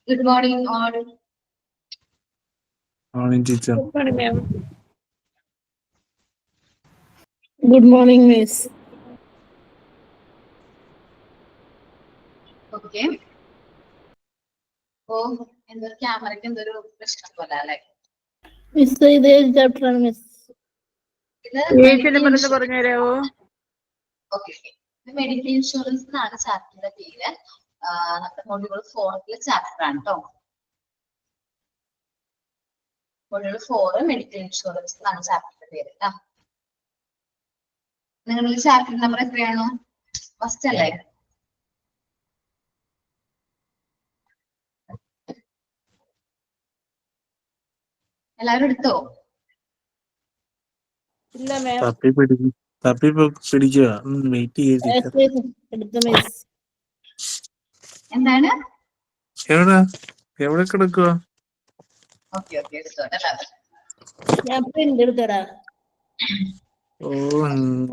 Good morning, all. Morning, teacher. Good morning, ma'am. Good morning, Miss. Okay. Oh, എന്തൊരു ക്യാമറയ്ക്ക് എന്തൊരു പ്രശ്നം പോലെ അല്ലേ? Miss, ഇതേ chapter ആണ് Miss. ഇത് ഏഷ്യനെ പറഞ്ഞ് പറഞ്ഞുതരാവോ? ഓക്കെ. ഇത് മെഡിക്കൽ ഇൻഷുറൻസ് എന്നാണ് ചാപ്റ്ററിന്റെ പേര്. നമ്മുടെ മൊഡ്യൂൾ 4 ചാപ്റ്റർ ആണ് കേട്ടോ. മൊഡ്യൂൾ 4 മെഡിക്കൽ ഇൻഷുറൻസ് എന്നാണ് ചാപ്റ്ററിന്റെ പേര്. നിങ്ങളുടെ ചാപ്റ്റർ നമ്പർ എത്രയാണോ? ഫസ്റ്റ് അല്ലേ? എല്ലാവരും എടുത്തോ? ഇല്ല മാം. തപ്പി പിടിക്കുക. വെയിറ്റ് ചെയ്ത് എടുത്ത Miss. എന്താണ്? എവിടെ കിടക്കുക? ഓക്കെ എടുത്തോട്ടെ. ഞാൻ പ്രിന്റ് എടുത്തടാ. ഓ,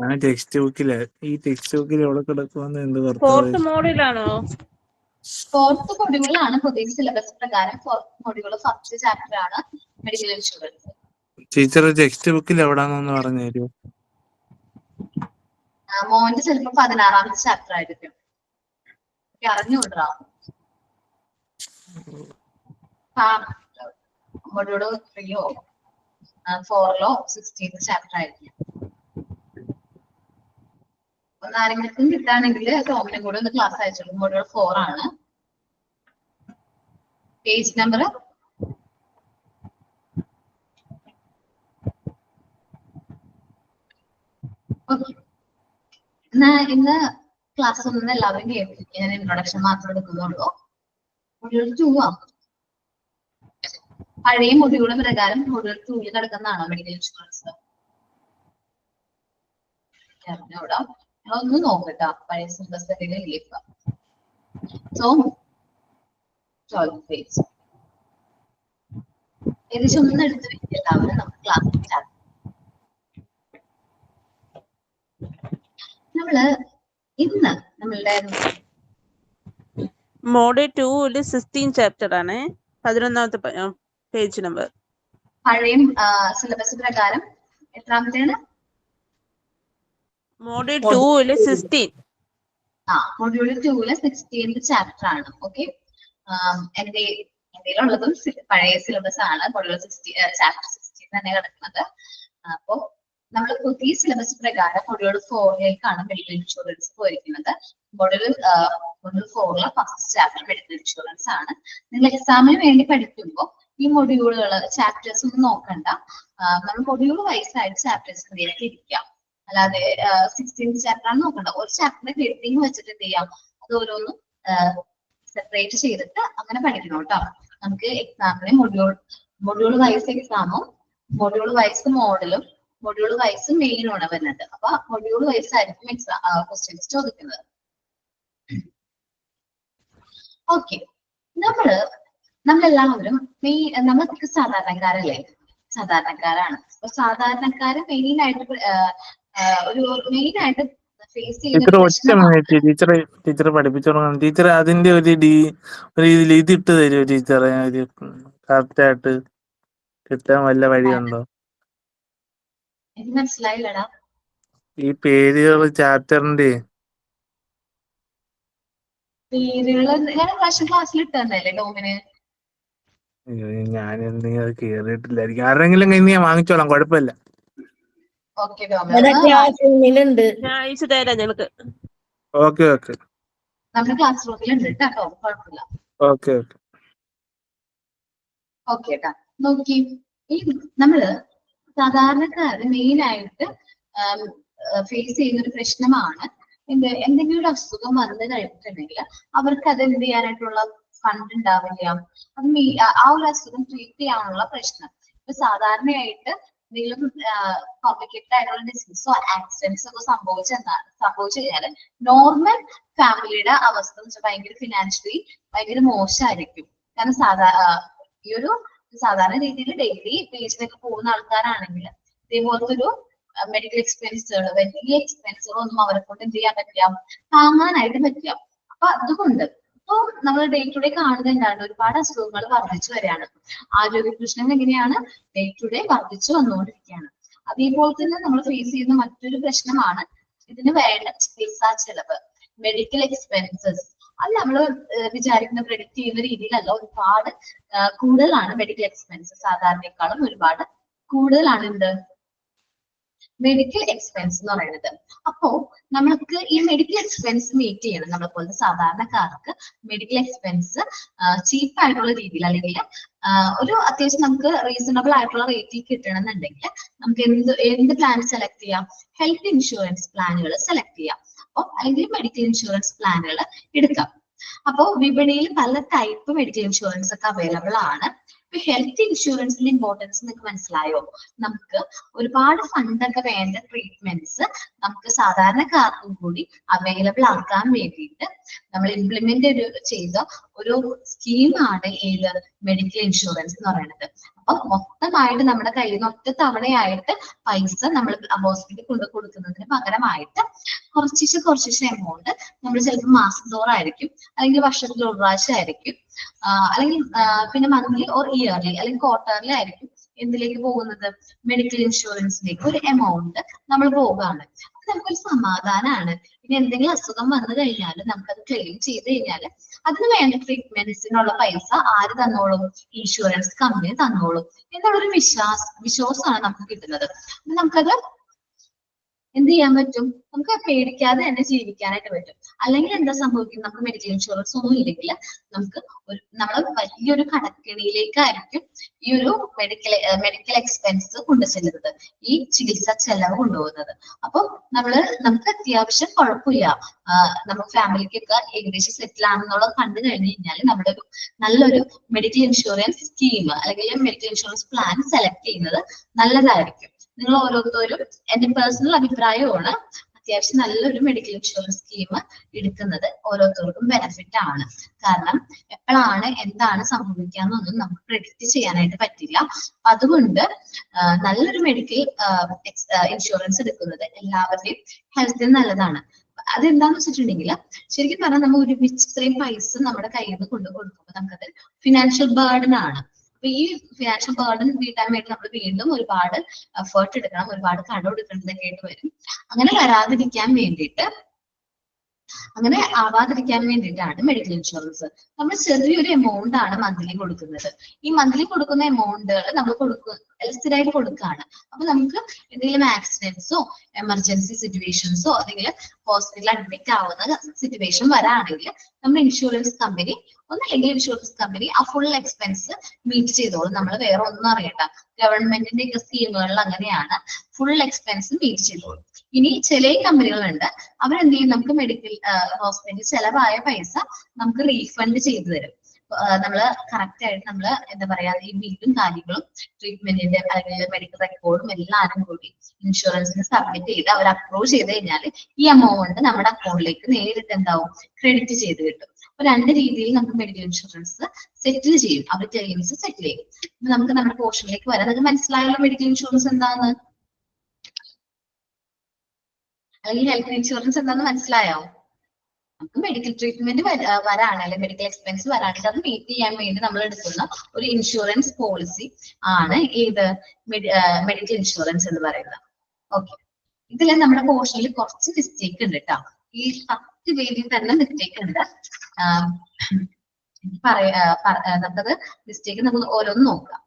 ഞാൻ ടെക്സ്റ്റ് ബുക്കില. ഈ ടെക്സ്റ്റ് ബുക്കിൽ എവിടെ കിടക്കുവാന്ന് എന്ത് ഫോർത്ത് മോഡിലാണോ? ഫോർത്ത് മൊഡ്യൂളാണ് പുതിയ സിലബസ് പ്രകാരം. ഫോർത്ത് മൊഡ്യൂൾ ഫസ്റ്റ് ചാപ്റ്റർ ആണ് മെഡിക്കൽ ഇൻഷുറൻസ്. ടീച്ചർ ടെക്സ്റ്റ് ബുക്കിൽ എവിടാന്നൊന്ന് പറഞ്ഞു തരുമോ? മോന്റെ ചിലപ്പോ 16ാമത്തെ ചാപ്റ്റർ ആയിരിക്കും. അറിഞ്ഞുകൊണ്ടാ മൊഡ്യൂള് 3 4 16th ചാപ്റ്റർ ആയിരിക്കും. ആരെങ്കിലും കിട്ടാണെങ്കിൽ ടോമിനും കൂടെ ഒന്ന് ക്ലാസ് അയച്ചോളൂ. മൊഡ്യൂൾ 4 ആണ്. പേജ് നമ്പർ ഇന്ന് ക്ലാസ് ഒന്നും എല്ലാവരും കേൾപ്പിക്കും. ഞാൻ ഇൻട്രൊഡക്ഷൻ മാത്രം എടുക്കുന്നുള്ളൂ. മൊഡ്യൂൾ 2 ആണ്. പഴയ മൊഡ്യൂള് പ്രകാരം മൊഡ്യൂൾ 2 കിടക്കുന്നതാണോ മെഡിക്കൽ ഇൻഷുറൻസ്? അറിഞ്ഞൂടാ. ഒന്ന് നോക്കട്ടാ പഴയ സിലബസ് എന്തെങ്കിലും. സോ 12 പേജ് ഏകദേശം ഒന്നും എടുത്ത് വെച്ചില്ല. നമുക്ക് ക്ലാസ് സ്റ്റാർട്ട്. ഇന്ന് നമ്മളുടെ മോഡ് 2 16 ചാപ്റ്റർ ആണ്. 11ാമത്തെ പേജ് നമ്പർ. പഴയ സിലബസ് പ്രകാരം എത്രാമത്തെയാണ്? മോഡ് 2 16. മൊഡ്യൂൾ 2 16th ചാപ്റ്റർ ആണ്. ഓക്കെ. എന്തെങ്കിലും ഉള്ളതും പഴയ സിലബസ് ആണ്. മൊഡ്യൂൾ ചാപ്റ്റർ 16 തന്നെ കിടക്കുന്നത്. അപ്പോ നമ്മൾ പുതിയ സിലബസ് പ്രകാരം മൊഡ്യൂൾ 4ലേക്കാണ് മെഡിക്കൽ ഇൻഷുറൻസ് പോയിരിക്കുന്നത്. Module 4 first chapter medical insurance ആണ്. നിങ്ങൾ എക്സാമിന് വേണ്ടി പഠിക്കുമ്പോൾ ഈ മൊഡ്യൂളുകൾ ചാപ്റ്റേഴ്സ് ഒന്നും നോക്കണ്ട. നമ്മൾ മൊഡ്യൂൾ വൈസ് ആയിട്ട് ചാപ്റ്റേഴ്സ് ഇരിക്കാം. അല്ലാതെ 16th ചാപ്റ്റർ ആണ് നോക്കണ്ട. ഒരു ചാപ്റ്ററിന്റെ ഹെഡിങ് വെച്ചിട്ട് എന്ത് ചെയ്യാം, അത് ഓരോന്നും സെപ്പറേറ്റ് ചെയ്തിട്ട് അങ്ങനെ പഠിക്കണം കേട്ടോ. നമുക്ക് എക്സാമിന് മൊഡ്യൂൾ വൈസ് എക്സാമും മൊഡ്യൂൾ വൈസ് മോഡലും മൊഡ്യൂൾ വൈസ് മെയിനും ആണ് വരുന്നത്. അപ്പൊ മൊഡ്യൂൾ വൈസ് ആയിരിക്കും ക്വസ്റ്റ്യൻസ് ചോദിക്കുന്നത്. ഓക്കെ. നമ്മളെല്ലാവരും നമ്മളൊക്കെ സാധാരണക്കാരല്ലേ? സാധാരണക്കാരാണ്. അപ്പൊ സാധാരണക്കാര് മെയിനായിട്ട് ഫേസ് ചെയ്യുന്ന ടീച്ചറെ പഠിപ്പിച്ചോളാം. ടീച്ചർ അതിന്റെ ഒരു ഇതിൽ ഇതിട്ട് തരുമോ ടീച്ചറെ? ഒരു കറക്റ്റ് ആയിട്ട് കിട്ടാൻ വല്ല വഴിയുണ്ടോ? എനിക്ക് മനസ്സിലായില്ലടാ. ഈ പേരുകൾ ചാപ്റ്ററിന്റെ പേരുകള് ഞാൻ പ്രാവശ്യം ക്ലാസ്സിൽ ഇട്ടതന്നല്ലേ ടോമിന്? ഞാൻ എന്തെങ്കിലും അത് കേറിയിട്ടില്ലായിരിക്കും. ആരെങ്കിലും കയ്യിൽ ഞാൻ വാങ്ങിച്ചോളാം, കുഴപ്പമില്ല. ഓക്കെ ടോമി, ഞാൻ അയച്ചു തരാം ഞങ്ങൾക്ക്. ഓക്കെ നമ്മുടെ ക്ലാസ് റൂമിലുണ്ട് കേട്ടോ, കുഴപ്പമില്ല. ഓക്കെ കേട്ടാ. നോക്കി, ഈ നമ്മള് സാധാരണക്കാര് മെയിനായിട്ട് ഫേസ് ചെയ്യുന്ന ഒരു പ്രശ്നമാണ് എന്തെങ്കിലും ഒരു അസുഖം വന്നു കഴിഞ്ഞിട്ടുണ്ടെങ്കിൽ അവർക്ക് അത് എന്ത് ചെയ്യാനായിട്ടുള്ള ഫണ്ട് ഉണ്ടാവില്ല. അത് ആ ഒരു അസുഖം ട്രീറ്റ് ചെയ്യാനുള്ള പ്രശ്നം. ഇപ്പൊ സാധാരണയായിട്ട് എന്തെങ്കിലും കോംപ്ലിക്കേറ്റഡ് ആയിട്ടുള്ള ഡിസീസോ ആക്സിഡൻസോ ഒക്കെ സംഭവിച്ചു കഴിഞ്ഞാൽ നോർമൽ ഫാമിലിയുടെ അവസ്ഥ എന്ന് വെച്ചാൽ ഭയങ്കര ഫിനാൻഷ്യലി ഭയങ്കര മോശമായിരിക്കും. കാരണം ഈ ഒരു സാധാരണ രീതിയിൽ ഡെയിലി പേജിലൊക്കെ പോകുന്ന ആൾക്കാരാണെങ്കിൽ ഇതേപോലത്തെ ഒരു മെഡിക്കൽ എക്സ്പെൻസുകൾ, വലിയ എക്സ്പെൻസുകൾ ഒന്നും അവരെ കൊണ്ട് എന്ത് ചെയ്യാൻ പറ്റില്ല, താങ്ങാനായിട്ട് പറ്റില്ല. അപ്പൊ അതുകൊണ്ട് അപ്പോൾ നമ്മൾ ഡേ ടു ഡേ കാണുന്നത് എന്താണ്? ഒരുപാട് അസുഖങ്ങൾ വർദ്ധിച്ചു വരികയാണ്. ആരോഗ്യ പ്രശ്നങ്ങൾ എങ്ങനെയാണ്? ഡേ ടു ഡേ വർദ്ധിച്ചു വന്നുകൊണ്ടിരിക്കുകയാണ്. അതേപോലെ തന്നെ നമ്മൾ ഫേസ് ചെയ്യുന്ന മറ്റൊരു പ്രശ്നമാണ് ഇതിന് വേണ്ട ചികിത്സാ ചെലവ്, മെഡിക്കൽ എക്സ്പെൻസസ്. അത് നമ്മൾ വിചാരിക്കുന്ന പ്രെഡിക്റ്റ് ചെയ്യുന്ന രീതിയിലല്ല, ഒരുപാട് കൂടുതലാണ് മെഡിക്കൽ എക്സ്പെൻസസ്. സാധാരണക്കാളും ഒരുപാട് കൂടുതലാണ് എന്ത് മെഡിക്കൽ എക്സ്പെൻസ് എന്ന് പറയുന്നത്. അപ്പോ നമ്മൾക്ക് ഈ മെഡിക്കൽ എക്സ്പെൻസ് മീറ്റ് ചെയ്യണം. നമ്മളെ പോലത്തെ സാധാരണക്കാർക്ക് മെഡിക്കൽ എക്സ്പെൻസ് ചീപ്പ് ആയിട്ടുള്ള രീതിയിൽ, അല്ലെങ്കിൽ ഒരു അത്യാവശ്യം നമുക്ക് റീസണബിൾ ആയിട്ടുള്ള റേറ്റിൽ കിട്ടണമെന്നുണ്ടെങ്കിൽ നമുക്ക് എന്ത് പ്ലാൻ സെലക്ട് ചെയ്യാം? ഹെൽത്ത് ഇൻഷുറൻസ് പ്ലാനുകൾ സെലക്ട് ചെയ്യാം. അപ്പൊ അല്ലെങ്കിൽ മെഡിക്കൽ ഇൻഷുറൻസ് പ്ലാനുകൾ എടുക്കാം. അപ്പോ വിപണിയിൽ പല ടൈപ്പ് മെഡിക്കൽ ഇൻഷുറൻസ് ഒക്കെ അവൈലബിൾ ആണ്. ഇപ്പൊ ഹെൽത്ത് ഇൻഷുറൻസിന്റെ ഇമ്പോർട്ടൻസ് നിങ്ങൾക്ക് മനസ്സിലായോ? നമുക്ക് ഒരുപാട് ഫണ്ടൊക്കെ വേണ്ട ട്രീറ്റ്മെന്റ്സ് നമുക്ക് സാധാരണക്കാർക്കും കൂടി അവൈലബിൾ ആക്കാൻ വേണ്ടിയിട്ട് നമ്മൾ ഇംപ്ലിമെന്റ് ചെയ്ത ഒരു സ്കീമാണ് ഏത് മെഡിക്കൽ ഇൻഷുറൻസ് എന്ന് പറയുന്നത്. അപ്പൊ മൊത്തമായിട്ട് നമ്മുടെ കയ്യിൽ നിന്ന് ഒറ്റ തവണയായിട്ട് പൈസ നമ്മൾ ഹോസ്പിറ്റലിൽ കൊണ്ടു കൊടുക്കുന്നതിന് പകരമായിട്ട് കുറച്ച് എമൗണ്ട് നമ്മൾ ചിലപ്പോൾ മാസം തോറായിരിക്കും, അല്ലെങ്കിൽ വർഷത്തിൽ ഒരു പ്രാവശ്യം ആയിരിക്കും, അല്ലെങ്കിൽ പിന്നെ മന്ത്ലി ഓർ ഇയർലി അല്ലെങ്കിൽ ക്വാർട്ടർലി ആയിരിക്കും എന്തിലേക്ക് പോകുന്നത്? മെഡിക്കൽ ഇൻഷുറൻസിലേക്ക് ഒരു എമൗണ്ട് നമ്മൾ പോവുകയാണ്. അപ്പൊ നമുക്കൊരു സമാധാനമാണ്. ഇനി എന്തെങ്കിലും അസുഖം വന്നു കഴിഞ്ഞാൽ നമുക്കത് ക്ലെയിം ചെയ്ത് കഴിഞ്ഞാൽ അതിന് വേണ്ട ട്രീറ്റ്മെന്റ്സിനുള്ള പൈസ ആര് തന്നോളും? ഇൻഷുറൻസ് കമ്പനി തന്നോളും എന്നുള്ളൊരു വിശ്വാസമാണ് നമുക്ക് കിട്ടുന്നത്. അപ്പൊ നമുക്കത് എന്ത് ചെയ്യാൻ പറ്റും? നമുക്ക് പേടിക്കാതെ തന്നെ ജീവിക്കാനായിട്ട് പറ്റും. അല്ലെങ്കിൽ എന്താ സംഭവിക്കും? നമുക്ക് മെഡിക്കൽ ഇൻഷുറൻസ് ഒന്നും ഇല്ലെങ്കിൽ നമുക്ക് നമ്മൾ വലിയൊരു കടക്കെണിയിലേക്കായിരിക്കും ഈ ഒരു മെഡിക്കൽ എക്സ്പെൻസ് കൊണ്ടുചെല്ലുന്നത്, ഈ ചികിത്സാ ചെലവ് കൊണ്ടുപോകുന്നത്. അപ്പൊ നമുക്ക് അത്യാവശ്യം കുഴപ്പമില്ല, നമ്മുടെ ഫാമിലിക്കൊക്കെ ഏകദേശം സെറ്റിൽ ആണെന്നുള്ളത് കണ്ടു കഴിഞ്ഞു കഴിഞ്ഞാൽ നമ്മുടെ ഒരു നല്ലൊരു മെഡിക്കൽ ഇൻഷുറൻസ് സ്കീം അല്ലെങ്കിൽ മെഡിക്കൽ ഇൻഷുറൻസ് പ്ലാൻ സെലക്ട് ചെയ്യുന്നത് നല്ലതായിരിക്കും. നിങ്ങൾ ഓരോരുത്തരും, എന്റെ പേഴ്സണൽ അഭിപ്രായമാണ്, അത്യാവശ്യം നല്ലൊരു മെഡിക്കൽ ഇൻഷുറൻസ് സ്കീം എടുക്കുന്നത് ഓരോരുത്തർക്കും ബെനിഫിറ്റ് ആണ്. കാരണം എപ്പോഴാണ് എന്താണ് സംഭവിക്കാന്നൊന്നും നമുക്ക് പ്രെഡിക്റ്റ് ചെയ്യാനായിട്ട് പറ്റില്ല. അതുകൊണ്ട് നല്ലൊരു മെഡിക്കൽ ഇൻഷുറൻസ് എടുക്കുന്നത് എല്ലാവരുടെയും ഹെൽത്തിന് നല്ലതാണ്. അതെന്താന്ന് വെച്ചിട്ടുണ്ടെങ്കിൽ ശരിക്കും പറഞ്ഞാൽ നമ്മൾ ഒരുമിച്ച് ഇത്രയും പൈസ നമ്മുടെ കയ്യിൽ നിന്ന് കൊണ്ടു കൊടുക്കുമ്പോൾ നമുക്കത് ഫിനാൻഷ്യൽ ബേർഡൻ ആണ്. അപ്പൊ ഈ ഫിനാൻഷ്യൽ ബേർഡൻ വീട്ടാൻ വേണ്ടി നമ്മൾ വീണ്ടും ഒരുപാട് എഫേർട്ട് എടുക്കണം, ഒരുപാട് കടം എടുക്കേണ്ടതൊക്കെ ആയിട്ട് വരും. അങ്ങനെ ആവാതിരിക്കാൻ വേണ്ടിയിട്ടാണ് മെഡിക്കൽ ഇൻഷുറൻസ്. നമ്മൾ ചെറിയൊരു എമൗണ്ട് ആണ് മന്ത്ലി കൊടുക്കുന്നത്. ഈ മന്ത്ലി കൊടുക്കുന്ന എമൗണ്ടുകൾ നമ്മൾ സ്ഥിരമായിട്ട് കൊടുക്കുകയാണ്. അപ്പൊ നമുക്ക് എന്തെങ്കിലും ആക്സിഡൻസോ എമർജൻസി സിറ്റുവേഷൻസോ അല്ലെങ്കിൽ ഹോസ്പിറ്റലിൽ അഡ്മിറ്റ് ആവുന്ന സിറ്റുവേഷൻ വരാണെങ്കിൽ നമ്മുടെ ഇൻഷുറൻസ് കമ്പനി ആ ഫുൾ എക്സ്പെൻസ് മീറ്റ് ചെയ്തോളും. നമ്മൾ വേറെ ഒന്നും അറിയണ്ട. ഗവൺമെന്റിന്റെ ഒക്കെ സ്കീമുകളിൽ അങ്ങനെയാണ്, ഫുൾ എക്സ്പെൻസ് മീറ്റ് ചെയ്തോളും. ഇനി ചില കമ്പനികളുണ്ട്, അവരെന്ത് ചെയ്യും? നമുക്ക് മെഡിക്കൽ ഹോസ്പിറ്റലിൽ ചെലവായ പൈസ നമുക്ക് റീഫണ്ട് ചെയ്തു തരും. നമ്മള് കറക്റ്റ് ആയിട്ട് നമ്മള് എന്താ പറയാ, ഈ ബില്ലും കാര്യങ്ങളും ട്രീറ്റ്മെന്റിന്റെ അല്ലെങ്കിൽ മെഡിക്കൽ റെക്കോർഡും എല്ലാവരും കൂടി ഇൻഷുറൻസിന് സബ്മിറ്റ് ചെയ്ത് അവർ അപ്രൂവ് ചെയ്ത് കഴിഞ്ഞാൽ ഈ എമൗണ്ട് നമ്മുടെ അക്കൗണ്ടിലേക്ക് നേരിട്ട് എന്താവും? ക്രെഡിറ്റ് ചെയ്ത് കിട്ടും. അപ്പൊ രണ്ട് രീതിയിൽ നമുക്ക് മെഡിക്കൽ ഇൻഷുറൻസ് സെറ്റിൽ ചെയ്യും, അവർ ക്ലെയിംസ് സെറ്റിൽ ചെയ്യും. നമുക്ക് നമ്മുടെ പോർഷനിലേക്ക് വരാം. അത് മനസ്സിലായല്ലോ മെഡിക്കൽ ഇൻഷുറൻസ് എന്താന്ന്, അല്ലെങ്കിൽ ഹെൽത്ത് ഇൻഷുറൻസ് എന്താന്ന് മനസ്സിലായോ? നമുക്ക് മെഡിക്കൽ ട്രീറ്റ്മെന്റ് വരാണ്, അല്ലെങ്കിൽ മെഡിക്കൽ എക്സ്പെൻസ് വരാണെങ്കിൽ അത് മീറ്റ് ചെയ്യാൻ വേണ്ടി നമ്മൾ എടുക്കുന്ന ഒരു ഇൻഷുറൻസ് പോളിസി ആണ് ഏത് മെഡിക്കൽ ഇൻഷുറൻസ് എന്ന് പറയുന്നത്. ഓക്കെ, ഇതിൽ നമ്മുടെ പോർഷനിൽ കുറച്ച് മിസ്റ്റേക്ക് ഉണ്ട് കേട്ടോ. ഈ 10 പേരിൽ തന്നെ മിസ്റ്റേക്ക് ഉണ്ട്. നമുക്കത് മിസ്റ്റേക്ക് നമുക്ക് ഓരോന്ന് നോക്കാം.